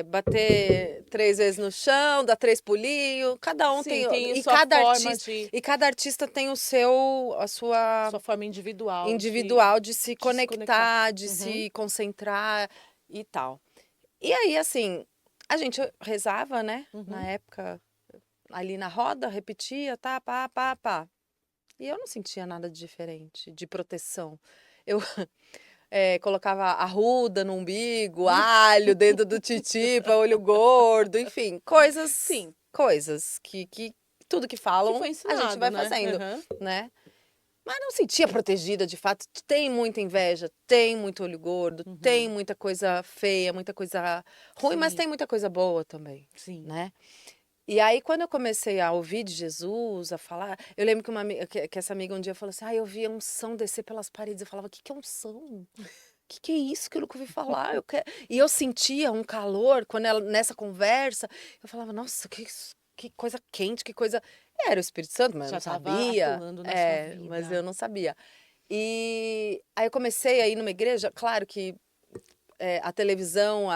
bater 3 vezes no chão, dar 3 pulinhos. Cada um Sim, tem, tem e sua cada forma artista, de, e cada artista tem a sua sua forma individual individual de se de se conectar. conectar, de Uhum, se concentrar e tal. E aí, assim, a gente rezava, né? Na uhum. época, ali na roda, repetia, tá, pá, pá, pá. E eu não sentia nada de diferente, de proteção. Eu colocava arruda no umbigo, alho dentro do titi para olho gordo, enfim, Sim, coisas que tudo que que falam foi a gente ensinado, vai né? fazendo, Uhum. né? Mas não sentia protegida de fato. Tem muita inveja, tem muito olho gordo, tem Uhum. muita coisa feia, muita coisa ruim, mas Sim, tem muita coisa boa também, sim. né? E aí, quando eu comecei a ouvir de Jesus, a falar, eu lembro que, que essa amiga um dia falou assim: eu via unção descer pelas paredes. Eu falava: o que que é unção? Que é isso que eu nunca ouvi falar? E eu sentia um calor quando ela, nessa conversa, eu falava: nossa, que coisa quente, que coisa. Era o Espírito Santo, mas eu Já não estava sabia. atuando na sua Mas eu vida. não sabia. E aí eu comecei a ir numa igreja, claro que a televisão,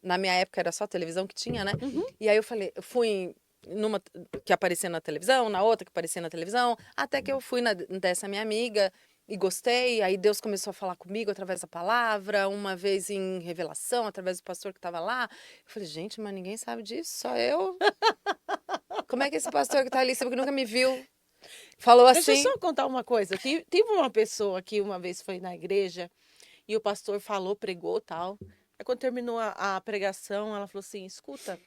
na minha época era só a televisão que tinha, né? Uhum. E aí eu fui numa que aparecia na televisão, na outra que aparecia na televisão, até que eu fui dessa minha amiga e gostei. Aí Deus começou a falar comigo através da palavra, uma vez em revelação, através do pastor que estava lá. Eu falei, gente, mas ninguém sabe disso, só eu. Como é que esse pastor que tá ali, sabe que nunca me viu, falou Deixa eu assim? só contar uma coisa. Teve uma pessoa que uma vez foi na igreja e o pastor falou, pregou tal. Aí quando terminou a pregação, ela falou assim: escuta,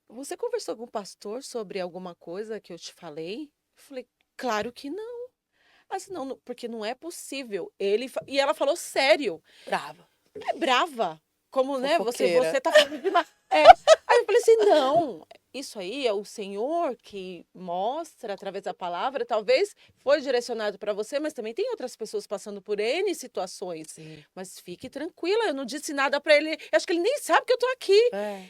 você conversou com o pastor sobre alguma coisa que eu te falei? Eu falei, claro que não. Mas não, porque não é possível. E ela falou sério. Brava, É brava. Como, né? Você, fofoqueira. você tá falando demais. É. Aí eu falei assim: não, isso aí é o Senhor que mostra através da palavra. Talvez foi direcionado para você, mas também tem outras pessoas passando por N situações. Sim. Mas fique tranquila, eu não disse nada para ele. Eu acho que ele nem sabe que eu tô aqui. É,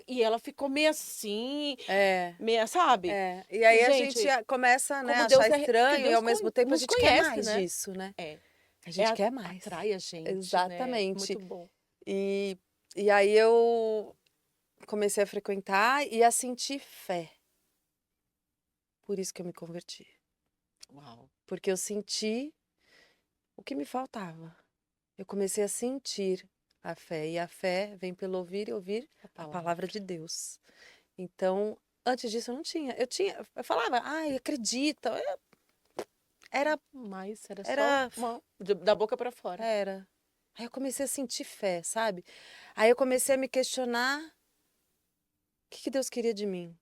E ela ficou meio assim, é. meia, sabe? E aí a gente Gente, começa, né, a como achar Deus é. Porque estranho e Deus ao mesmo tempo a nos gente quer conhece, mais né? disso, né? É. A gente quer mais. Atrai a gente, né? Exatamente. Muito bom. E, e aí eu comecei a frequentar e a sentir fé. Por isso que eu me converti. Uau. Porque eu senti o que me faltava. Eu comecei a sentir a fé. E a fé vem pelo ouvir e ouvir A a palavra. palavra de Deus. Então, antes disso eu não tinha. Eu falava, ai, acredita. Era, Mas era só era da boca para fora. Era. Aí eu comecei a sentir fé, sabe? Aí eu comecei a me questionar o que Deus queria de mim.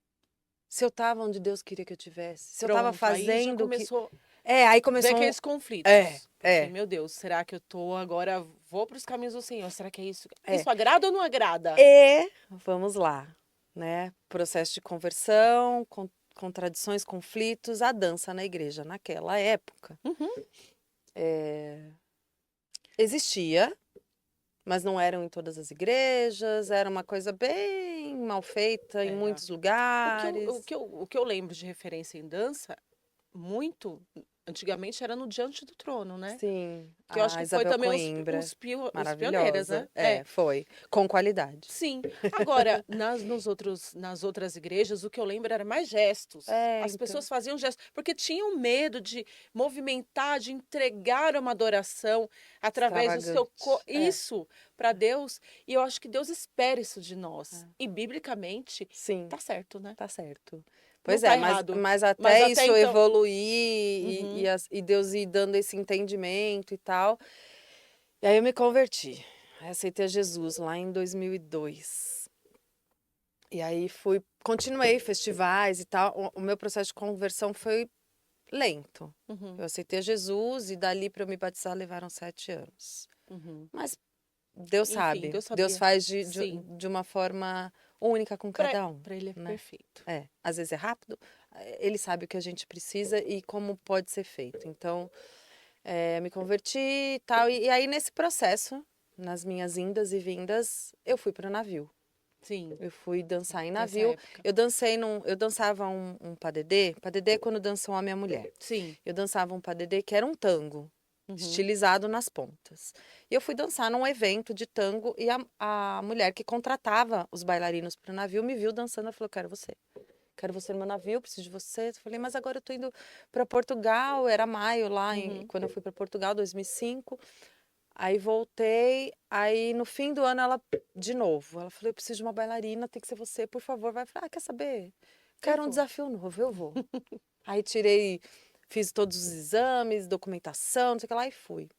Se eu estava onde Deus queria que eu tivesse. Se eu estava Pronto, aí já fazendo o que. começou Aí a ver começou um. aqueles conflitos. Porque, É. meu Deus, será que eu tô agora, vou para os caminhos do Senhor? Será que é isso? É. Isso agrada ou não agrada? E vamos lá, né? Processo de conversão, contradições, conflitos, a dança na igreja naquela época Uhum. existia, mas não eram em todas as igrejas, era uma coisa bem mal feita em Era. muitos O que eu, o lugares. que eu, o que eu lembro de referência em dança, muito, antigamente era no Diante do Trono, né? Sim, Que eu acho a que foi Isabel também Coimbra, os pioneiras, maravilhosa. né? É. Foi, com qualidade. Sim. Agora, nas outras igrejas, o que eu lembro era mais gestos. As Então, pessoas faziam gestos, porque tinham medo de movimentar, de entregar uma adoração através do seu extravagante. isso para Deus. E eu acho que Deus espera isso de É. nós. E biblicamente, Sim, tá certo, né? tá certo. Não Pois tá é, errado. mas Mas até até isso então. evoluir e, Uhum. e Deus ir dando esse entendimento e tal. E aí eu me converti. Aí aceitei a Jesus lá em 2002. E aí continuei festivais e tal. O meu processo de conversão foi lento. Uhum. Eu aceitei Jesus e dali para eu me batizar levaram 7 anos. Uhum. Mas Deus Enfim, sabe. Deus Deus sabia. faz Sim. de uma forma única com cada um, Para ele é né? perfeito. Às vezes é rápido, ele sabe o que a gente precisa e como pode ser feito. Então, me converti e tal. E aí, nesse processo, nas minhas indas e vindas, eu fui para o navio. Sim. Eu fui dançar em Nessa navio. época. Eu dançava um padedê. Padedê é quando dança um homem e a mulher. Sim. Eu dançava um padedê que era um tango, Uhum. estilizado nas pontas. E eu fui dançar num evento de tango e a mulher que contratava os bailarinos para o navio me viu dançando e falou: quero você no meu navio, preciso de você. Eu falei: mas agora eu tô indo para Portugal, era maio lá, quando eu fui para Portugal, 2005. Aí voltei, aí no fim do ano ela, de novo, ela falou: eu preciso de uma bailarina, tem que ser você, por favor. Vai. Eu falei: quer saber? Quero um vou. desafio novo, eu vou. Aí fiz todos os exames, documentação, não sei o que lá, e fui.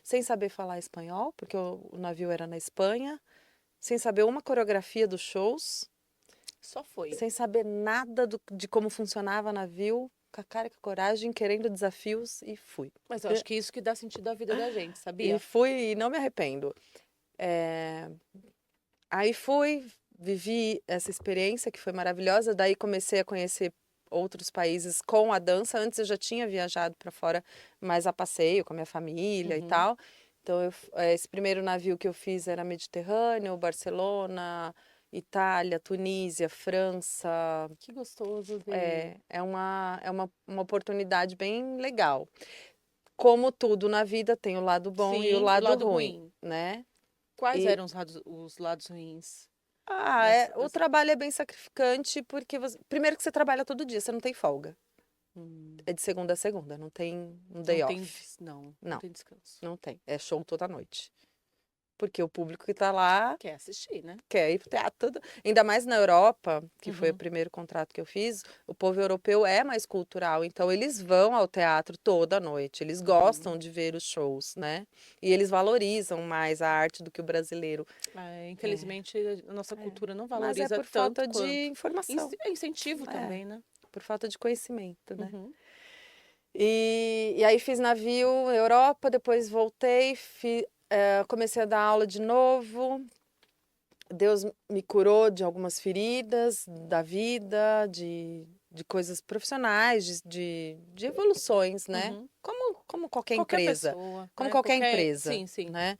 Sem saber falar espanhol, porque o navio era na Espanha, sem saber uma coreografia dos shows, Só foi. sem saber nada de como funcionava o navio, com a cara e com a coragem, querendo desafios, e fui. Mas eu acho que é isso que dá sentido à vida da gente, E sabia? fui e não me arrependo. Aí fui, vivi essa experiência que foi maravilhosa, daí comecei a conhecer outros países com a dança. Antes eu já tinha viajado para fora, mas a passeio com a minha família e tal. Então, esse primeiro navio que eu fiz era Mediterrâneo, Barcelona, Itália, Tunísia, França. Que gostoso ver. Uma oportunidade bem legal. Como tudo na vida, tem o lado bom e o Sim, e o lado lado ruim, ruim. né? Quais E eram os lados ruins o dessa... trabalho é bem sacrificante porque primeiro que você trabalha todo dia, você não tem folga. É de segunda a segunda, não tem um day Não tem, off. não Não, tem descanso. não tem. É show toda noite. Porque o público que tá lá Quer assistir, né? quer ir pro teatro. Ainda mais na Europa, que foi o Uhum. primeiro contrato que eu fiz, o povo europeu é mais cultural, então eles vão ao teatro toda noite, eles gostam de ver os shows, né? E eles valorizam mais a arte do que o brasileiro. Infelizmente, a nossa cultura não Mas é valoriza por tanto falta de quanto. informação. É incentivo É, também, né? por falta de conhecimento, né? Uhum. E aí fiz navio Europa, depois voltei, comecei a dar aula de novo. Deus me curou de algumas feridas da vida, de coisas profissionais, de evoluções, né? Uhum. Como qualquer Qualquer empresa. pessoa, Como né? qualquer empresa, Sim, sim. né?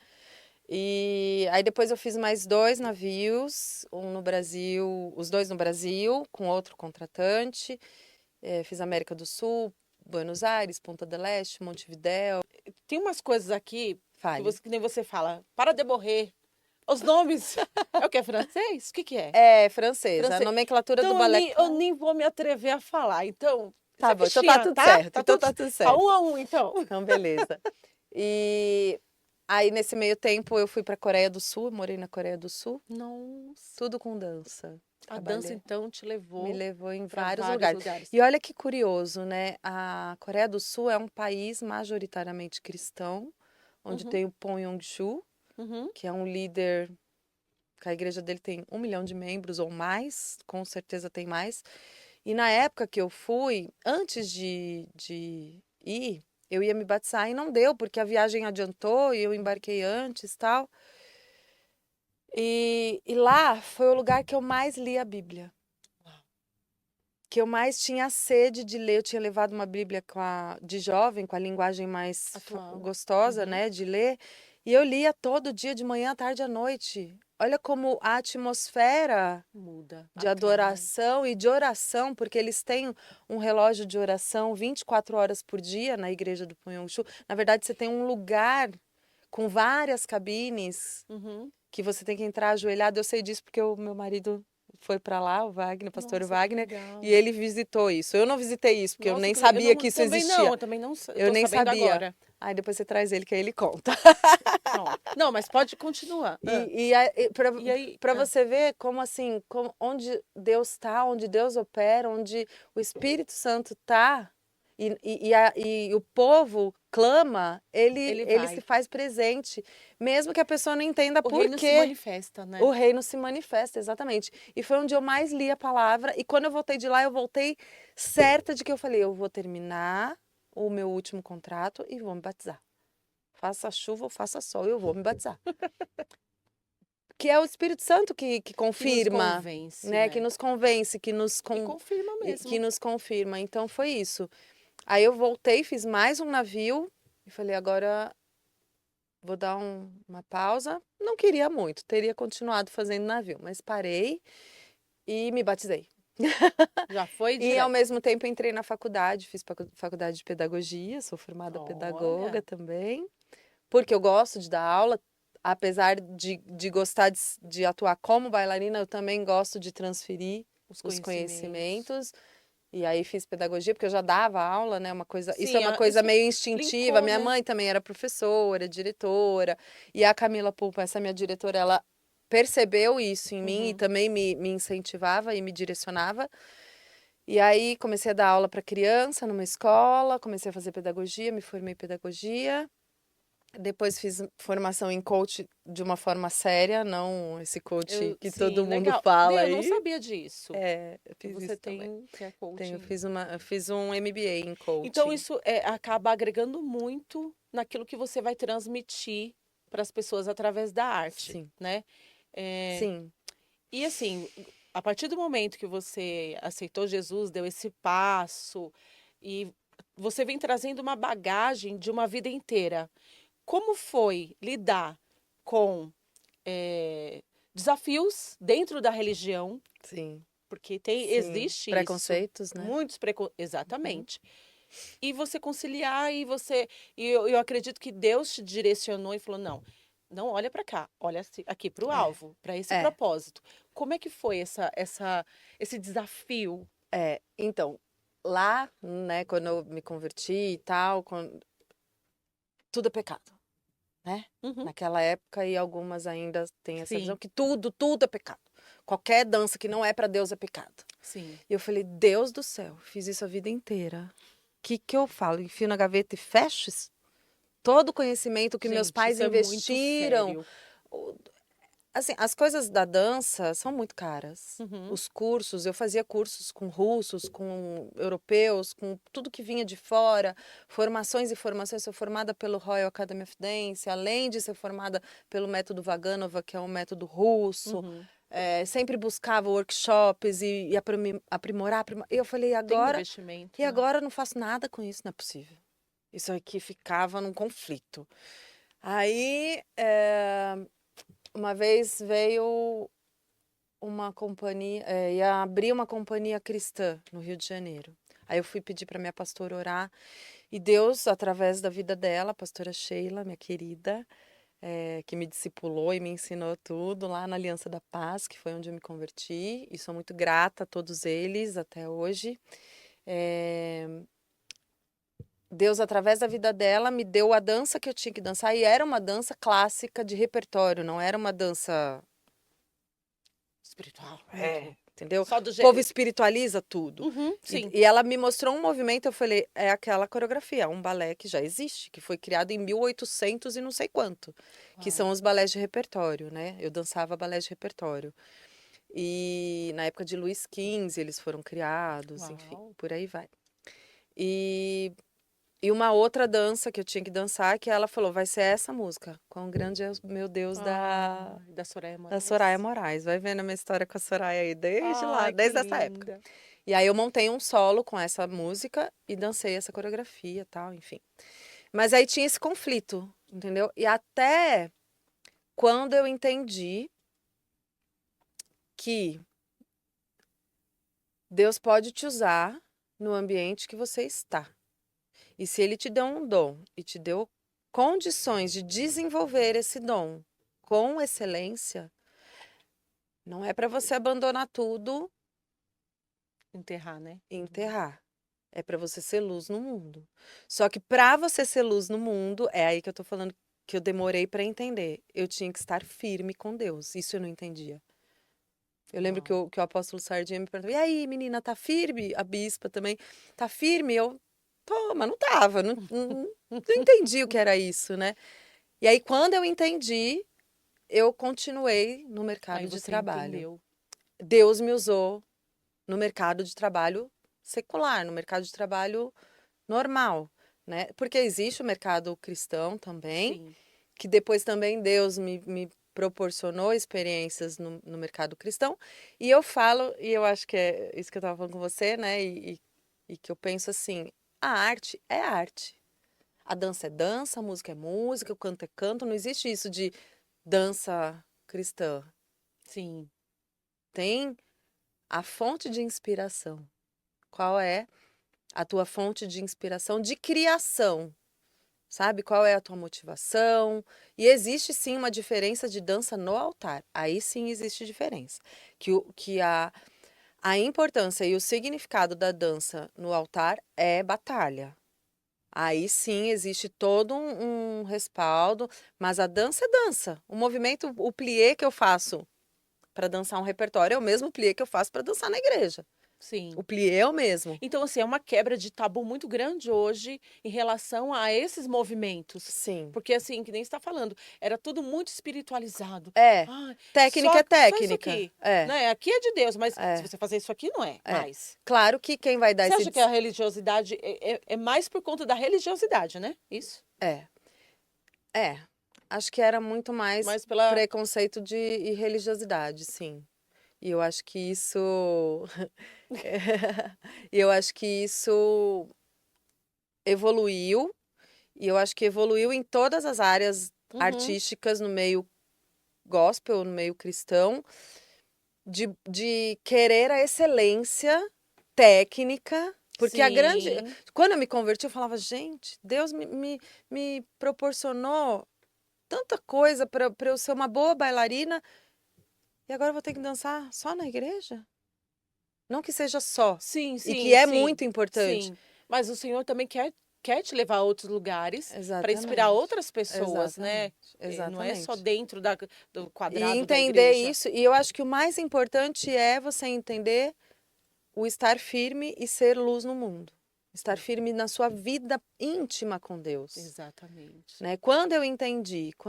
E aí depois eu fiz mais 2 navios, um no Brasil, os 2 no Brasil, com outro contratante. Fiz América do Sul, Buenos Aires, Punta del Este, Montevidéu. Tem umas coisas aqui Fale. que nem você fala, para de morrer. Os nomes. É o que? É francês? O que que é? É francês, a Francês. nomenclatura do Então balé. eu nem vou me atrever a falar. Então, Tá você bom, então tá fichinha, tudo tá? certo. Tá Então tudo, tá tudo tá certo. 1 a 1, então. Então, beleza. E aí, nesse meio tempo, eu fui pra Coreia do Sul, eu morei na Coreia do Sul, Nossa. tudo com dança. A dança, Trabalhei. então, te Me levou levou em para vários vários lugares. lugares. E olha que curioso, né? A Coreia do Sul é um país majoritariamente cristão, onde Uhum, tem o Pon Yong-chul, uhum. que é um líder, que a igreja dele tem 1 milhão de membros ou mais, com certeza tem mais. E na época que eu fui, antes de ir, eu ia me batizar e não deu, porque a viagem adiantou e eu embarquei antes e tal. E lá foi o lugar que eu mais li a Bíblia. Que eu mais tinha sede de ler. Eu tinha levado uma Bíblia de jovem, com a linguagem mais Atual. gostosa, Uhum. né, de ler. E eu lia todo dia, de manhã, à tarde, à noite. Olha como a atmosfera Muda. de Atrai. adoração e de oração, porque eles têm um relógio de oração 24 horas por dia na igreja do Punhong-chul. Na verdade, você tem um lugar com várias cabines Uhum. que você tem que entrar ajoelhado. Eu sei disso porque o meu marido foi para lá, o Wagner, o pastor Nossa, que Wagner, legal. e ele visitou isso. Eu não visitei isso, porque eu Nossa, nem que legal. sabia que isso Também existia. não, eu também não. Eu Eu tô nem sabendo sabia. agora. Aí depois você traz ele, que aí ele conta. Pronto. Não, mas pode continuar. E E aí? para você ver como assim, onde Deus está, onde Deus opera, onde o Espírito Santo está, E o povo clama, Ele ele vai. se faz presente, mesmo que a pessoa não entenda O por reino se quê. manifesta, né? O reino se manifesta, exatamente. E foi onde eu mais li a palavra. E quando eu voltei de lá, eu voltei certa de que eu falei, eu vou terminar o meu último contrato e vou me batizar. Faça chuva ou faça sol, eu vou me batizar. Que é o Espírito Santo que Que nos confirma, convence, né? Que né? nos convence, E confirma que mesmo. nos confirma. Então foi isso. Aí eu voltei, fiz mais um navio e falei, agora vou dar uma pausa. Não queria muito, teria continuado fazendo navio, mas parei e me batizei. Já foi E ao direto. mesmo tempo entrei na faculdade, fiz faculdade de pedagogia, sou formada pedagoga Olha, também, porque eu gosto de dar aula, apesar de gostar de atuar como bailarina, eu também gosto de transferir os os conhecimentos. conhecimentos. E aí fiz pedagogia, porque eu já dava aula, né? Uma coisa, isso é Sim, uma coisa isso meio instintiva. linkou, Minha né? mãe também era professora, diretora. E a Camila Pulpa, essa minha diretora, ela percebeu isso em mim e Uhum. também me incentivava e me direcionava. E aí comecei a dar aula para criança numa escola, comecei a fazer pedagogia, me formei em pedagogia. Depois fiz formação em coach de uma forma séria, não esse coach que todo Sim, mundo legal. fala Eu não aí. sabia disso. Eu Que fiz você isso também. tem, que é Tenho, coaching. eu fiz um MBA em Então, coaching. isso acaba agregando muito naquilo que você vai transmitir para as pessoas através da arte, Sim, né? É, sim, e assim, a partir do momento que você aceitou Jesus, deu esse passo, e você vem trazendo uma bagagem de uma vida inteira. Como foi lidar com desafios dentro da religião? sim, Porque sim. existe isso, Preconceitos, né? muitos Uhum. exatamente. E você conciliar eu acredito que Deus te direcionou e falou: "Não, não olha para cá, olha aqui para o É, alvo, para esse é, propósito". Como é que foi esse desafio? Então, lá, né, quando eu me converti e tal, tudo é pecado, né? Uhum, Naquela época, e algumas ainda têm essa visão, sim, que tudo é pecado. Qualquer dança que não é para Deus é pecado. sim. E eu falei, Deus do céu, fiz isso a vida inteira. O que que eu falo? Enfio na gaveta e fecho isso? Todo o conhecimento que meus Gente, pais isso é muito investiram. sério. Assim, as coisas da dança são muito caras. Uhum, Os cursos, eu fazia cursos com russos, com europeus, com tudo que vinha de fora, formações e formações. Sou formada pelo Royal Academy of Dance, além de ser formada pelo método Vaganova, que é um método russo. uhum. Sempre buscava workshops e aprimorar. E eu falei, Tem e investimento, né? agora eu não faço nada com isso, não é possível. Isso aqui ficava num conflito. Aí, uma vez veio uma companhia, ia abrir uma companhia cristã no Rio de Janeiro. Aí eu fui pedir para minha pastora orar e Deus, através da vida dela, a pastora Sheila, minha querida, que me discipulou e me ensinou tudo lá na Aliança da Paz, que foi onde eu me converti, e sou muito grata a todos eles até hoje. Eh, Deus, através da vida dela, me deu a dança que eu tinha que dançar, e era uma dança clássica de repertório, não era uma dança. Espiritual, muito. Entendeu? Só O povo espiritualiza tudo. Uhum, sim. E ela me mostrou um movimento, eu falei, é aquela coreografia, um balé que já existe, que foi criado em 1800 e não sei quanto, que Uau, são os balés de repertório, né? Eu dançava balés de repertório. E na época de Luís XV eles foram criados, enfim, uau. por aí vai. E e uma outra dança que eu tinha que dançar, que ela falou, vai ser essa música. Quão grande é o meu Deus Ai, da Soraya da Soraya Moraes. Moraes. Vai vendo a minha história com a Soraya aí desde lá, Ai, que desde essa época. linda. E aí eu montei um solo com essa música e dancei essa coreografia, tal, enfim. Mas aí tinha esse conflito, entendeu? E até quando eu entendi que Deus pode te usar no ambiente que você está. E se ele te deu um dom e te deu condições de desenvolver esse dom com excelência, não é para você abandonar tudo Enterrar, né? e enterrar. É para você ser luz no mundo. Só que para você ser luz no mundo, é aí que eu tô falando que eu demorei para entender. Eu tinha que estar firme com Deus. Isso eu não entendia. Eu lembro que o apóstolo Sardinha me perguntou: e aí, menina, tá firme? A bispa também. Tá firme? Eu. Tô, mas não tava, não entendi o que era isso, né? E aí, quando eu entendi, eu continuei no Aí mercado de você trabalho. entendeu. Deus me usou no mercado de trabalho secular, no mercado de trabalho normal, né? Porque existe o mercado cristão também, Sim. que depois também Deus me proporcionou experiências no mercado cristão. E eu falo, e eu acho que é isso que eu estava falando com você, né? E que eu penso assim, a arte é arte. A dança é dança, a música é música, o canto é canto. Não existe isso de dança cristã. Sim. Tem a fonte de inspiração. Qual é a tua fonte de inspiração de criação? Sabe qual é a tua motivação? E existe sim uma diferença de dança no altar. Aí sim existe diferença. Que a importância e o significado da dança no altar é batalha. Aí sim existe todo um respaldo, mas a dança é dança. O movimento, o plié que eu faço para dançar um repertório é o mesmo plié que eu faço para dançar na igreja. O Sim. plié é o mesmo. Então, assim, é uma quebra de tabu muito grande hoje em relação a esses movimentos. Sim. Porque, assim, que nem você está falando, era tudo muito espiritualizado. É. Ah, Técnica é só isso técnica. aqui. É. Né? Aqui é de Deus, mas se É. você fazer isso aqui, não é É. mais. Claro que quem vai dar Você esse. acha que a religiosidade é mais por conta da religiosidade, né? Isso? É. É. Acho que era muito mais Mas pela. preconceito e religiosidade, sim. E eu acho que isso. E eu acho que isso evoluiu. E eu acho que evoluiu em todas as áreas Uhum. artísticas, no meio gospel, no meio cristão, de querer a excelência técnica. Porque a grande. Sim. Quando eu me converti, eu falava, gente, Deus me proporcionou tanta coisa para eu ser uma boa bailarina e agora eu vou ter que dançar só na igreja? Não que seja só, Sim, e que sim, é sim. muito importante. Sim. Mas o Senhor também quer te levar a outros lugares para inspirar Exatamente. outras pessoas, né? Exatamente. Não é só Exatamente. dentro do E quadrado da entender igreja. isso, e eu acho que o mais importante é você entender o estar firme e ser luz no mundo. Estar firme na sua vida íntima com Deus, Exatamente. né? Quando eu entendi que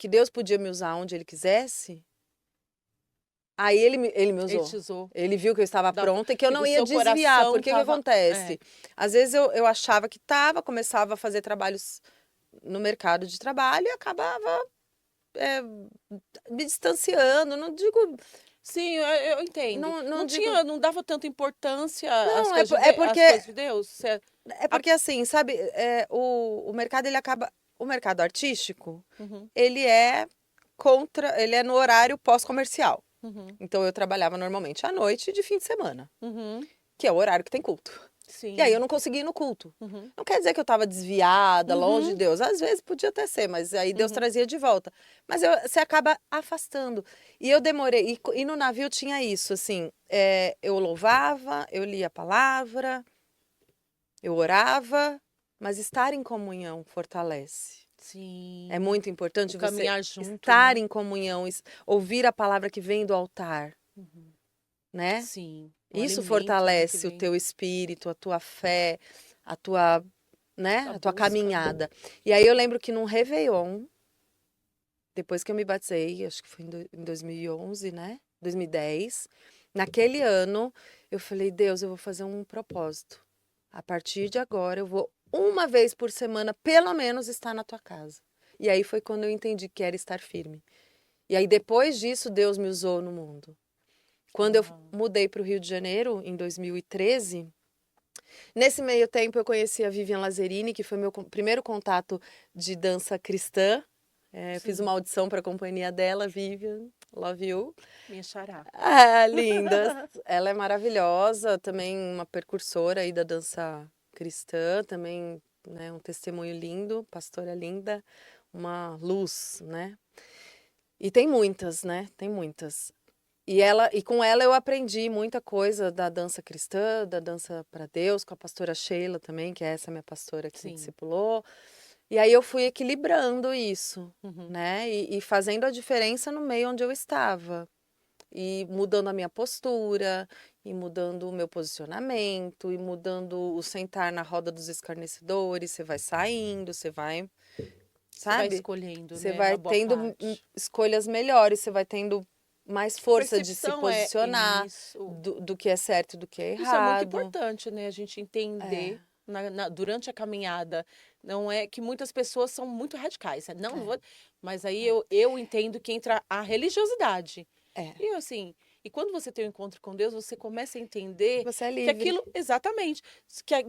Deus podia me usar onde Ele quisesse, aí ele me Ele usou. te usou. Ele viu que eu estava pronta e que eu Que não do ia seu desviar. coração Porque o que tava. acontece? Às vezes eu achava que estava, começava a fazer trabalhos no mercado de trabalho e acabava é, me distanciando. Não digo. Sim, eu entendo. Não Não digo. tinha, não dava tanta importância às Não, coisas é às porque. coisas de Deus. É A- porque assim, sabe, o mercado ele acaba. O mercado artístico, Uhum, ele é contra. Ele é no horário pós-comercial. uhum, Então eu trabalhava normalmente à noite e de fim de semana, uhum. que é o horário que tem culto. E aí eu Sim. não conseguia ir no culto. Uhum, Não quer dizer que eu estava desviada, longe de uhum, Deus. Às vezes podia até ser, mas aí Deus uhum. trazia de volta. Mas você acaba afastando. E eu demorei. E no navio tinha isso, assim. Eu louvava, eu lia a palavra, eu orava, mas estar em comunhão fortalece. É Sim. muito O importante você caminhar junto, estar né? em comunhão, ouvir a palavra que vem do altar, Uhum. né? Sim. O Isso alimento, né, que fortalece o vem teu espírito, a tua fé, a tua, né, a a tua busca. caminhada. E aí eu lembro que num Réveillon, depois que eu me batizei, acho que foi em 2011, né? 2010, naquele ano, eu falei, Deus, eu vou fazer um propósito. A partir de agora, eu vou uma vez por semana, pelo menos, estar na tua casa. E aí foi quando eu entendi que era estar firme. E aí depois disso, Deus me usou no mundo. Quando eu Uau. mudei para o Rio de Janeiro, em 2013, nesse meio tempo eu conheci a Vivian Lazzarini, que foi meu primeiro contato de dança cristã. Fiz Sim. uma audição para a companhia dela, Vivian, love you. Minha xará. Ah, linda! Ela é maravilhosa, também uma precursora aí da dança cristã, também, né, um testemunho lindo, pastora linda, uma luz, né? E tem muitas, né? Tem muitas. E com ela eu aprendi muita coisa da dança cristã, da dança para Deus, com a pastora Sheila também, que é essa minha pastora que me Sim. discipulou. E aí eu fui equilibrando isso, Uhum. né? E fazendo a diferença no meio onde eu estava. e mudando a minha postura, e mudando o meu posicionamento, e mudando o sentar na roda dos escarnecedores, você vai saindo, você vai, Você vai sabe? escolhendo, Você né, a vai boa tendo parte. escolhas melhores, você vai tendo mais força de se Percepção é posicionar isso. do que é certo e do que é Isso é muito errado. importante, né? A gente É, entender durante a caminhada. Não é que muitas pessoas são muito radicais. Não, não é, vou. Mas aí eu entendo que entra a religiosidade. é. E assim, e quando você tem um encontro com Deus, você começa a entender Você é que livre. aquilo, exatamente,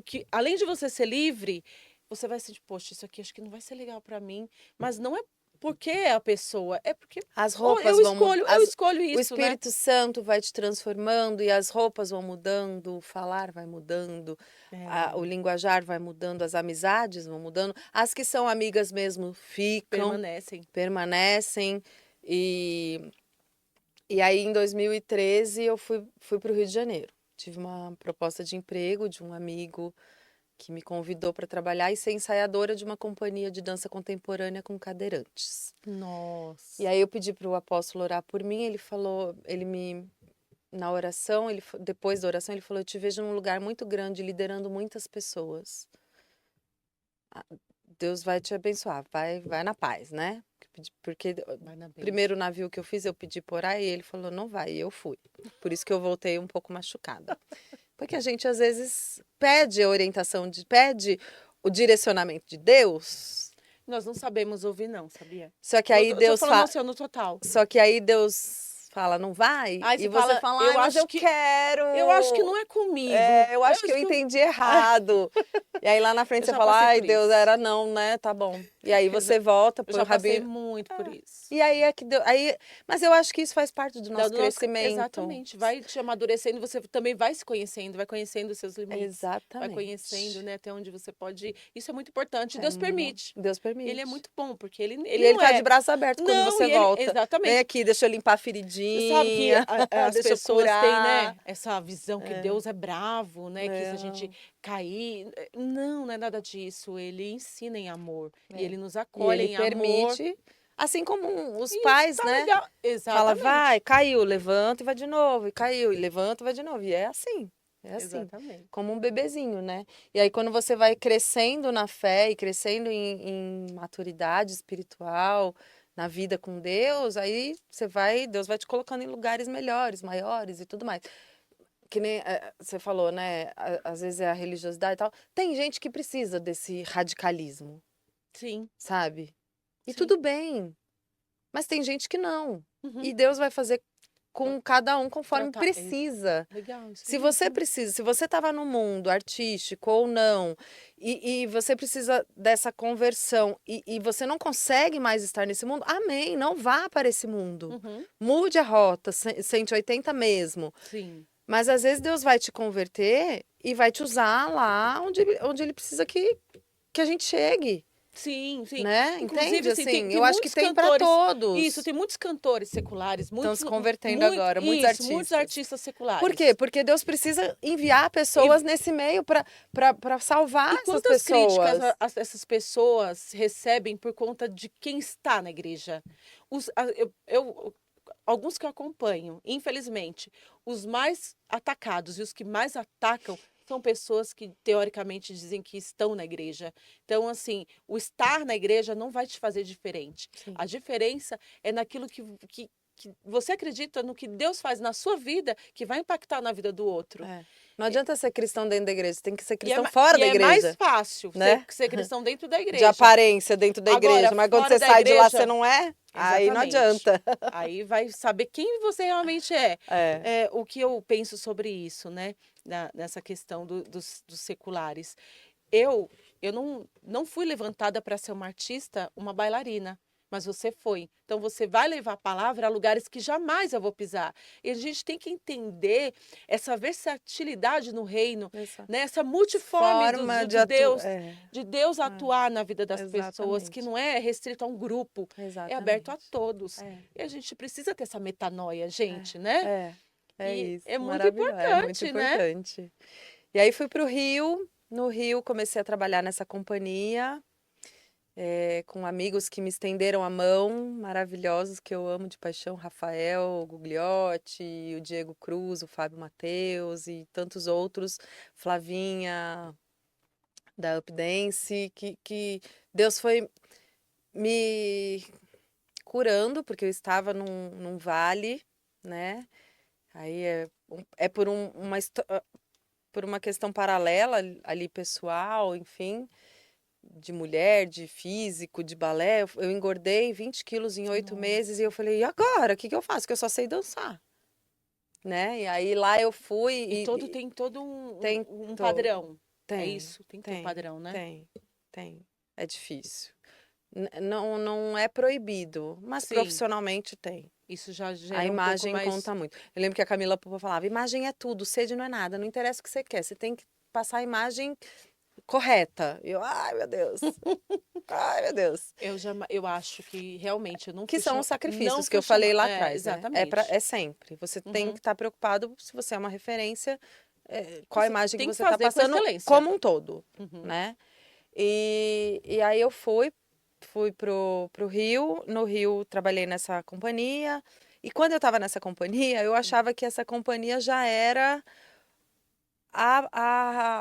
que além de você ser livre, você vai sentir, poxa, isso aqui acho que não vai ser legal para mim. Mas não é porque é a pessoa, é porque As ou roupas vão mudando, eu escolho o isso, né? Espírito Santo vai te transformando e as roupas vão mudando, o falar vai mudando, o É, linguajar vai mudando, as amizades vão mudando. As que são amigas mesmo ficam, permanecem. permanecem. E, e aí, em 2013, eu fui para o Rio de Janeiro. Tive uma proposta de emprego de um amigo que me convidou para trabalhar e ser ensaiadora de uma companhia de dança contemporânea com cadeirantes. E Nossa. aí eu pedi para o apóstolo orar por mim, ele falou, na oração, depois da oração, ele falou, eu te vejo num lugar muito grande, liderando muitas pessoas. Ah, Deus vai te abençoar, vai na paz, né? Porque Vai na o benção. primeiro navio que eu fiz, eu pedi por orar e ele falou, não vai, e eu fui. Por isso que eu voltei um pouco machucada. Porque a gente, às vezes, pede a orientação, pede o direcionamento de Deus, Nós não sabemos ouvir, não, sabia? só que aí Eu tô Deus falando fala, assim, no total. Só que aí Deus fala, não vai, Aí e você você fala, fala, ai, mas eu quero. eu acho que não é comigo. Eu Eu acho que acho eu que entendi Ai, errado. E aí lá na frente eu você já fala, passei ai, por Deus, isso. era não, né? Tá bom. E aí Eu já, você volta, eu põe o já passei rabinho. muito por isso. E aí é que deu. Mas eu acho que isso faz parte do nosso Do nosso, crescimento. exatamente, vai te amadurecendo, você também vai se conhecendo, vai conhecendo os seus limites, vai conhecendo, Exatamente. né, até onde você pode ir. Isso é muito importante. Deus permite. Deus Ele é permite. muito bom, porque ele, E ele ele não tá de é. braço aberto quando Não, você e ele, volta. Vem exatamente. aqui, deixa eu limpar a Você sabe que feridinha, as deixa eu pessoas têm, curar. né, essa visão que É, Deus é bravo, né, que se a gente não, cair, não, não é nada disso. Ele ensina em amor e é. ele nos E acolhe ele em amor. permite, assim como os E isso pais, tá né? legal. Fala, vai, Exatamente. caiu, levanta e vai de novo, e caiu, e levanta e vai de novo. E é assim, Exatamente. como um bebezinho, né? E aí quando você vai crescendo na fé e crescendo em maturidade espiritual, na vida com Deus, aí Deus vai te colocando em lugares melhores, maiores e tudo mais. Que nem você falou, né? Às vezes é a religiosidade e tal. Tem gente que precisa desse radicalismo, Sim, sabe? E sim. tudo bem. Mas tem gente que não. Uhum. E Deus vai fazer com cada um conforme Tratar. precisa. Legal, isso Se aí. você precisa, se você estava no mundo artístico ou não, e você precisa dessa conversão e você não consegue mais estar nesse mundo, amém, não vá para esse mundo. Uhum. Mude a rota, 180 mesmo. Sim. Mas às vezes Deus vai te converter e vai te usar lá onde ele precisa que a gente chegue. Sim, sim. Né? Inclusive, Entende? assim, Assim, tem eu acho que muitos tem para cantores. Isso, todos. tem muitos cantores seculares, Estão muitos, se convertendo muito, agora, muitos isso, muitos artistas. artistas Por quê? seculares. Porque Deus precisa enviar E, pessoas nesse meio para salvar e essas quantas críticas pessoas. essas pessoas recebem por conta de quem está na igreja? Alguns que eu acompanho, infelizmente, os mais atacados e os que mais atacam são pessoas que teoricamente dizem que estão na igreja. Então, assim, o estar na igreja não vai te fazer diferente. Sim. A diferença é naquilo que você acredita, no que Deus faz na sua vida, que vai impactar na vida do outro. É. Não adianta ser cristão dentro da igreja, você tem que ser E é, cristão fora e da é mais igreja, fácil né? ser cristão dentro da De igreja. aparência dentro da Agora, igreja, mas quando fora você da sai de lá você igreja, não é, aí não exatamente. adianta. Aí vai saber quem você realmente é. É. É o que eu penso sobre isso, né? Nessa questão dos seculares. Eu, eu não fui levantada para ser uma artista, uma bailarina, mas você foi. Então você vai levar a palavra a lugares que jamais eu vou pisar. E a gente tem que entender essa versatilidade no reino, Essa né? Essa multiforme forma de de Deus atuar na vida das pessoas, que exatamente. não é restrito a um grupo, é aberto a Exatamente. todos. É. E a gente precisa ter essa metanoia, É. gente, né? É. É E isso. é muito Maravilhoso. É muito importante, né? importante. E aí fui para o Rio. No Rio comecei a trabalhar nessa companhia. com amigos que me estenderam a mão, maravilhosos, que eu amo de paixão, Rafael Gugliotti, o Diego Cruz, o Fábio Mateus e tantos outros, Flavinha, da Updance, que Deus foi me curando, porque eu estava num vale, né? Aí é por por uma questão paralela ali pessoal, enfim, de mulher, de físico, de balé. Eu engordei 20 quilos em 8 meses e eu falei, e agora? O que eu faço? Que eu só sei dançar, né? E aí lá eu fui Tem todo tem, um tô- padrão. É tem, isso? Tem que ter um tem, padrão, né? tem, tem. É difícil. Não é proibido, mas Sim, profissionalmente tem. isso já A gera um pouco imagem mais. conta muito. Eu lembro que a Camila Puppa falava, imagem é tudo, sede não é nada, não interessa o que você quer, você tem que passar a imagem correta. E eu, ai meu Deus, ai meu Deus. Eu acho que realmente eu não Que fui, são os não sacrifícios que fui eu falei chamada. lá É, atrás, né? É, exatamente. é sempre. Você tem que Uhum. estar preocupado se você é uma referência, qual a Você imagem que tem que você está fazer com passando excelência. como um todo, Uhum. né? E aí eu fui pro Rio. No Rio trabalhei nessa companhia. E quando eu estava nessa companhia, eu achava que essa companhia já era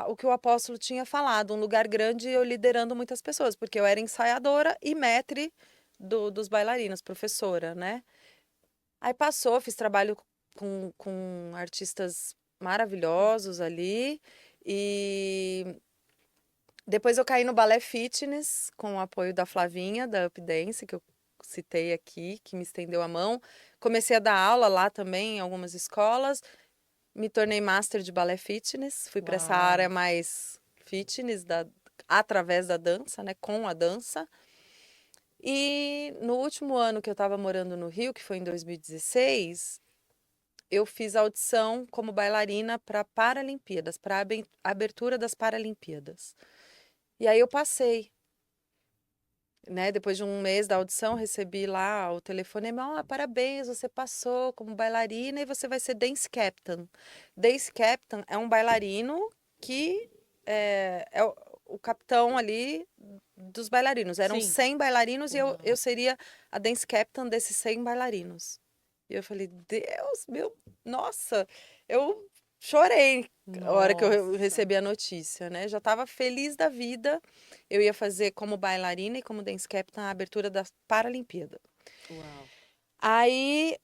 o que o apóstolo tinha falado, um lugar grande e eu liderando muitas pessoas, porque eu era ensaiadora e maître dos bailarinos, professora, né? Aí passou, fiz trabalho com artistas maravilhosos ali e depois eu caí no balé fitness com o apoio da Flavinha, da Updance, que eu citei aqui, que me estendeu a mão. Comecei a dar aula lá também em algumas escolas. Me tornei master de balé fitness. Fui para essa área Uau. mais fitness através da dança, né? Com a dança. E no último ano que eu estava morando no Rio, que foi em 2016, eu fiz audição como bailarina para Paralimpíadas, para abertura das Paralimpíadas. E aí eu passei, né? Depois de um mês da audição, recebi lá o telefonema, parabéns, você passou como bailarina e você vai ser dance captain. Dance captain é um bailarino que é o capitão ali dos bailarinos. Eram Sim. 100 bailarinos e eu Uau. seria a dance captain desses 100 bailarinos. E eu falei, Deus, meu, nossa, eu chorei a hora que eu Nossa. recebi a notícia, né? Já estava feliz da vida. Eu ia fazer como bailarina e como dance captain a abertura da Paralimpíada. Uau. Aí,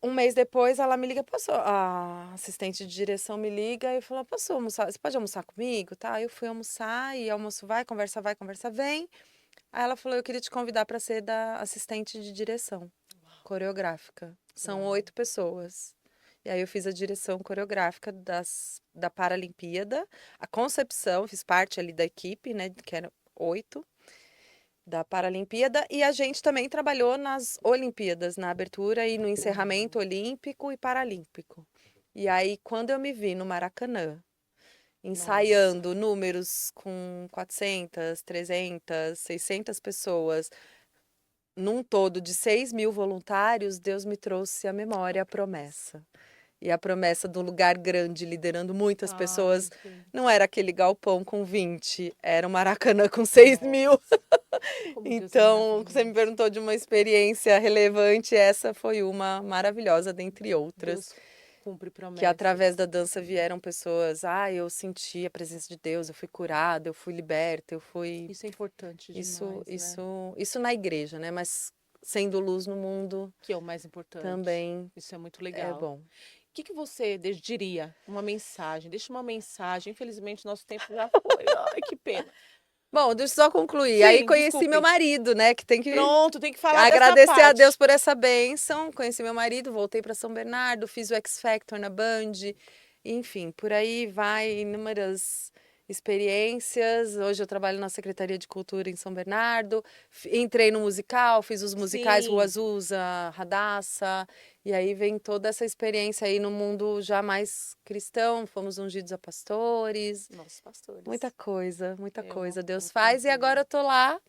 um mês depois, ela me liga, passou, a assistente de direção me liga e falou, posso almoçar, você pode almoçar comigo? Tá, eu fui almoçar e almoço vai, conversa vem. Aí ela falou, eu queria te convidar para ser da assistente de direção coreográfica. São Uau. 8 pessoas. E aí eu fiz a direção coreográfica da Paralimpíada, a concepção, fiz parte ali da equipe, né, que eram 8 da Paralimpíada, e a gente também trabalhou nas Olimpíadas, na abertura e no encerramento Uau. olímpico e paralímpico. E aí, quando eu me vi no Maracanã, Nossa. ensaiando números com 400, 300, 600 pessoas, num todo de 6.000 voluntários, Deus me trouxe à memória a promessa. E a promessa do lugar grande, liderando muitas Ai, pessoas, gente. não era aquele galpão com 20, era um Maracanã com 6.000. Nossa. Como Deus é Então, você me maravilhoso. perguntou de uma experiência relevante, essa foi uma maravilhosa, dentre outras, Deus cumpre que através promessas. da dança vieram pessoas, eu senti a presença de Deus, eu fui curada, eu fui liberta, eu fui Isso é importante isso, demais, né? isso, isso na igreja, né? Mas sendo luz no mundo Que é o mais importante. também Isso é muito é legal. bom. O que você diria? Uma mensagem. Deixa uma mensagem. Infelizmente, nosso tempo já foi. Ai, que pena. Bom, deixa eu só concluir. Aí Sim, conheci meu desculpe. marido, né? Que tem que Pronto, tem que falar dessa agradecer a Deus parte. por essa bênção. Conheci meu marido, voltei para São Bernardo, fiz o X Factor na Band. Enfim, por aí vai inúmeras experiências. Hoje eu trabalho na Secretaria de Cultura em São Bernardo. Entrei no musical, fiz os musicais Rua Sim. Azusa, Radassa. E aí vem toda essa experiência aí no mundo já mais cristão. Fomos ungidos a pastores. Nossos pastores. Muita coisa É uma, Deus um faz. E prazer. agora eu tô lá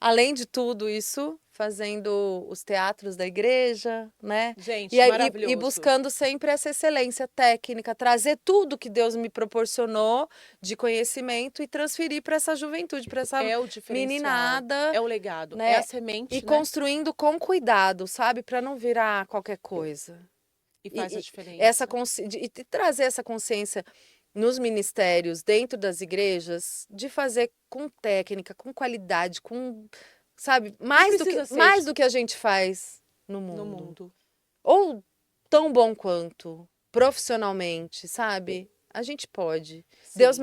além de tudo isso, fazendo os teatros da igreja, né? Gente, E maravilhoso. buscando sempre essa excelência técnica, trazer tudo que Deus me proporcionou de conhecimento e transferir para essa juventude, para essa É o diferencial, meninada, é o legado, né? é a semente, E né? construindo com cuidado, sabe? Para não virar qualquer coisa. E faz a diferença. E trazer essa consciência nos ministérios, dentro das igrejas, de fazer com técnica, com qualidade, com, sabe, mais do que a gente faz no mundo. Ou tão bom quanto, profissionalmente, sabe? A gente pode. Sim. Deus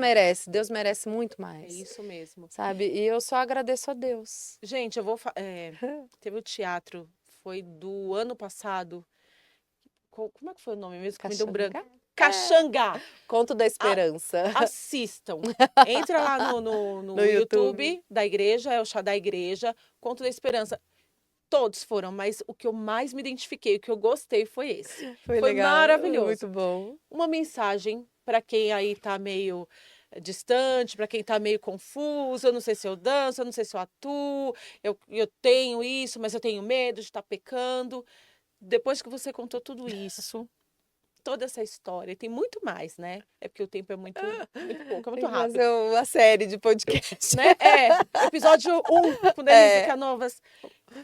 merece muito mais. É isso mesmo. Sabe? E eu só agradeço a Deus. Gente, eu vou... teve o teatro, foi do ano passado. Como é que foi o nome mesmo? Que me deu um branco. Caxangá. Conto da Esperança. Assistam. Entra lá no YouTube da igreja, é o chá da igreja, Conto da Esperança. Todos foram, mas o que eu mais me identifiquei, o que eu gostei foi esse. Foi legal, maravilhoso. Muito bom. Uma mensagem para quem aí tá meio distante, para quem tá meio confuso, eu não sei se eu danço, eu não sei se eu atuo, eu tenho isso, mas eu tenho medo de estar pecando. Depois que você contou tudo isso, toda essa história, e tem muito mais, né? É porque o tempo é muito pouco, é muito rápido. Fazer uma série de podcast. Né? Episódio 1, com Denise Canovas.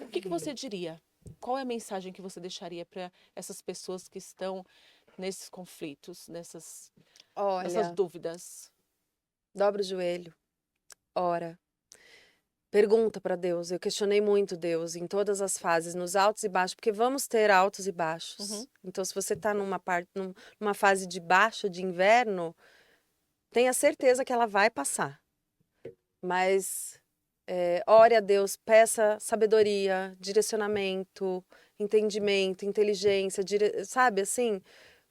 O que você diria? Qual é a mensagem que você deixaria para essas pessoas que estão nesses conflitos, nessas dúvidas? Dobra o joelho, ora. Pergunta para Deus. Eu questionei muito Deus em todas as fases, nos altos e baixos, porque vamos ter altos e baixos. Uhum. Então, se você está numa fase de baixa, de inverno, tenha certeza que ela vai passar. Mas ore a Deus, peça sabedoria, direcionamento, entendimento, inteligência, sabe assim?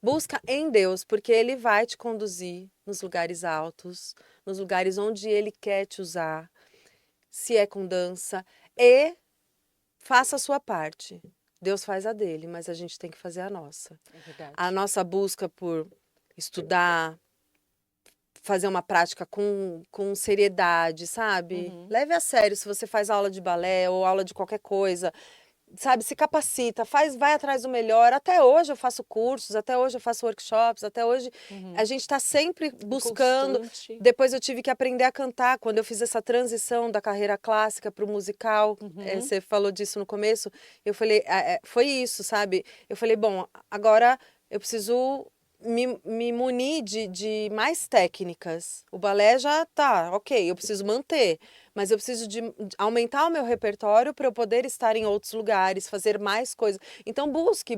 Busca em Deus, porque Ele vai te conduzir nos lugares altos, nos lugares onde Ele quer te usar. Se é com dança, e faça a sua parte. Deus faz a dele, mas a gente tem que fazer a nossa. É verdade. A nossa busca por estudar, fazer uma prática com seriedade, sabe? Uhum. Leve a sério se você faz aula de balé ou aula de qualquer coisa. Sabe, se capacita, vai atrás do melhor. Até hoje eu faço cursos, até hoje eu faço workshops, até hoje a gente está sempre buscando. Constante. Depois eu tive que aprender a cantar, quando eu fiz essa transição da carreira clássica para o musical. Uhum. Você falou disso no começo. Eu falei, foi isso, sabe? Eu falei, bom, agora eu preciso me munir de mais técnicas. O balé já tá, ok, eu preciso manter. Mas eu preciso de aumentar o meu repertório para eu poder estar em outros lugares, fazer mais coisas. Então busque.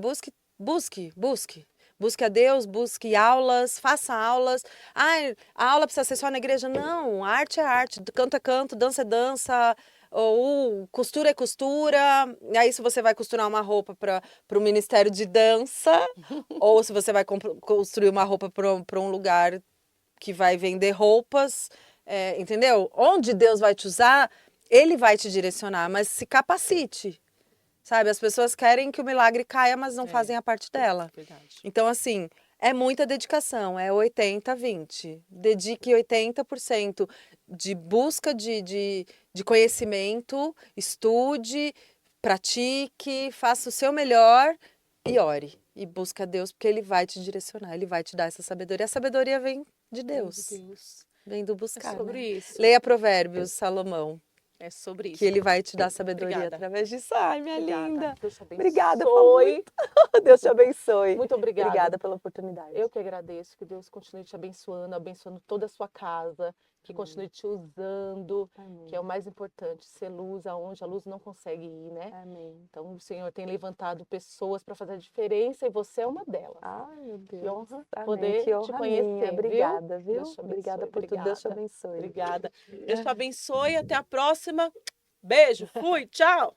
Busque a Deus, busque aulas, faça aulas. Ah, a aula precisa ser só na igreja? Não, arte é arte, canto é canto, dança é dança, ou costura é costura. E aí se você vai costurar uma roupa para o Ministério de Dança, ou se você vai construir uma roupa para um lugar que vai vender roupas, entendeu? Onde Deus vai te usar, Ele vai te direcionar, mas se capacite, sabe? As pessoas querem que o milagre caia, mas não fazem a parte dela. Verdade. Então, assim, é muita dedicação, é 80-20. Dedique 80% de busca de conhecimento, estude, pratique, faça o seu melhor e ore. E busca a Deus, porque Ele vai te direcionar, Ele vai te dar essa sabedoria. A sabedoria vem de Deus. Vem do buscar. É sobre isso. Leia Provérbios, Salomão. É sobre isso. Que ele vai te dar sabedoria. Obrigada. Através disso. Ai, minha linda. Deus te abençoe. Obrigada, Deus te abençoe. Muito obrigada. Obrigada pela oportunidade. Eu que agradeço. Que Deus continue te abençoando, abençoando toda a sua casa. Que continue te usando, que é o mais importante, ser luz aonde a luz não consegue ir, né? Amém. Então o Senhor tem levantado pessoas para fazer a diferença e você é uma delas. Ai, meu Deus. Que honra Amém. poder Que honra te conhecer, minha. Obrigada, viu? Deus te abençoe. Obrigada por tudo. Deus te abençoe. Obrigada. Deus te abençoe. Até a próxima. Beijo. Fui. Tchau.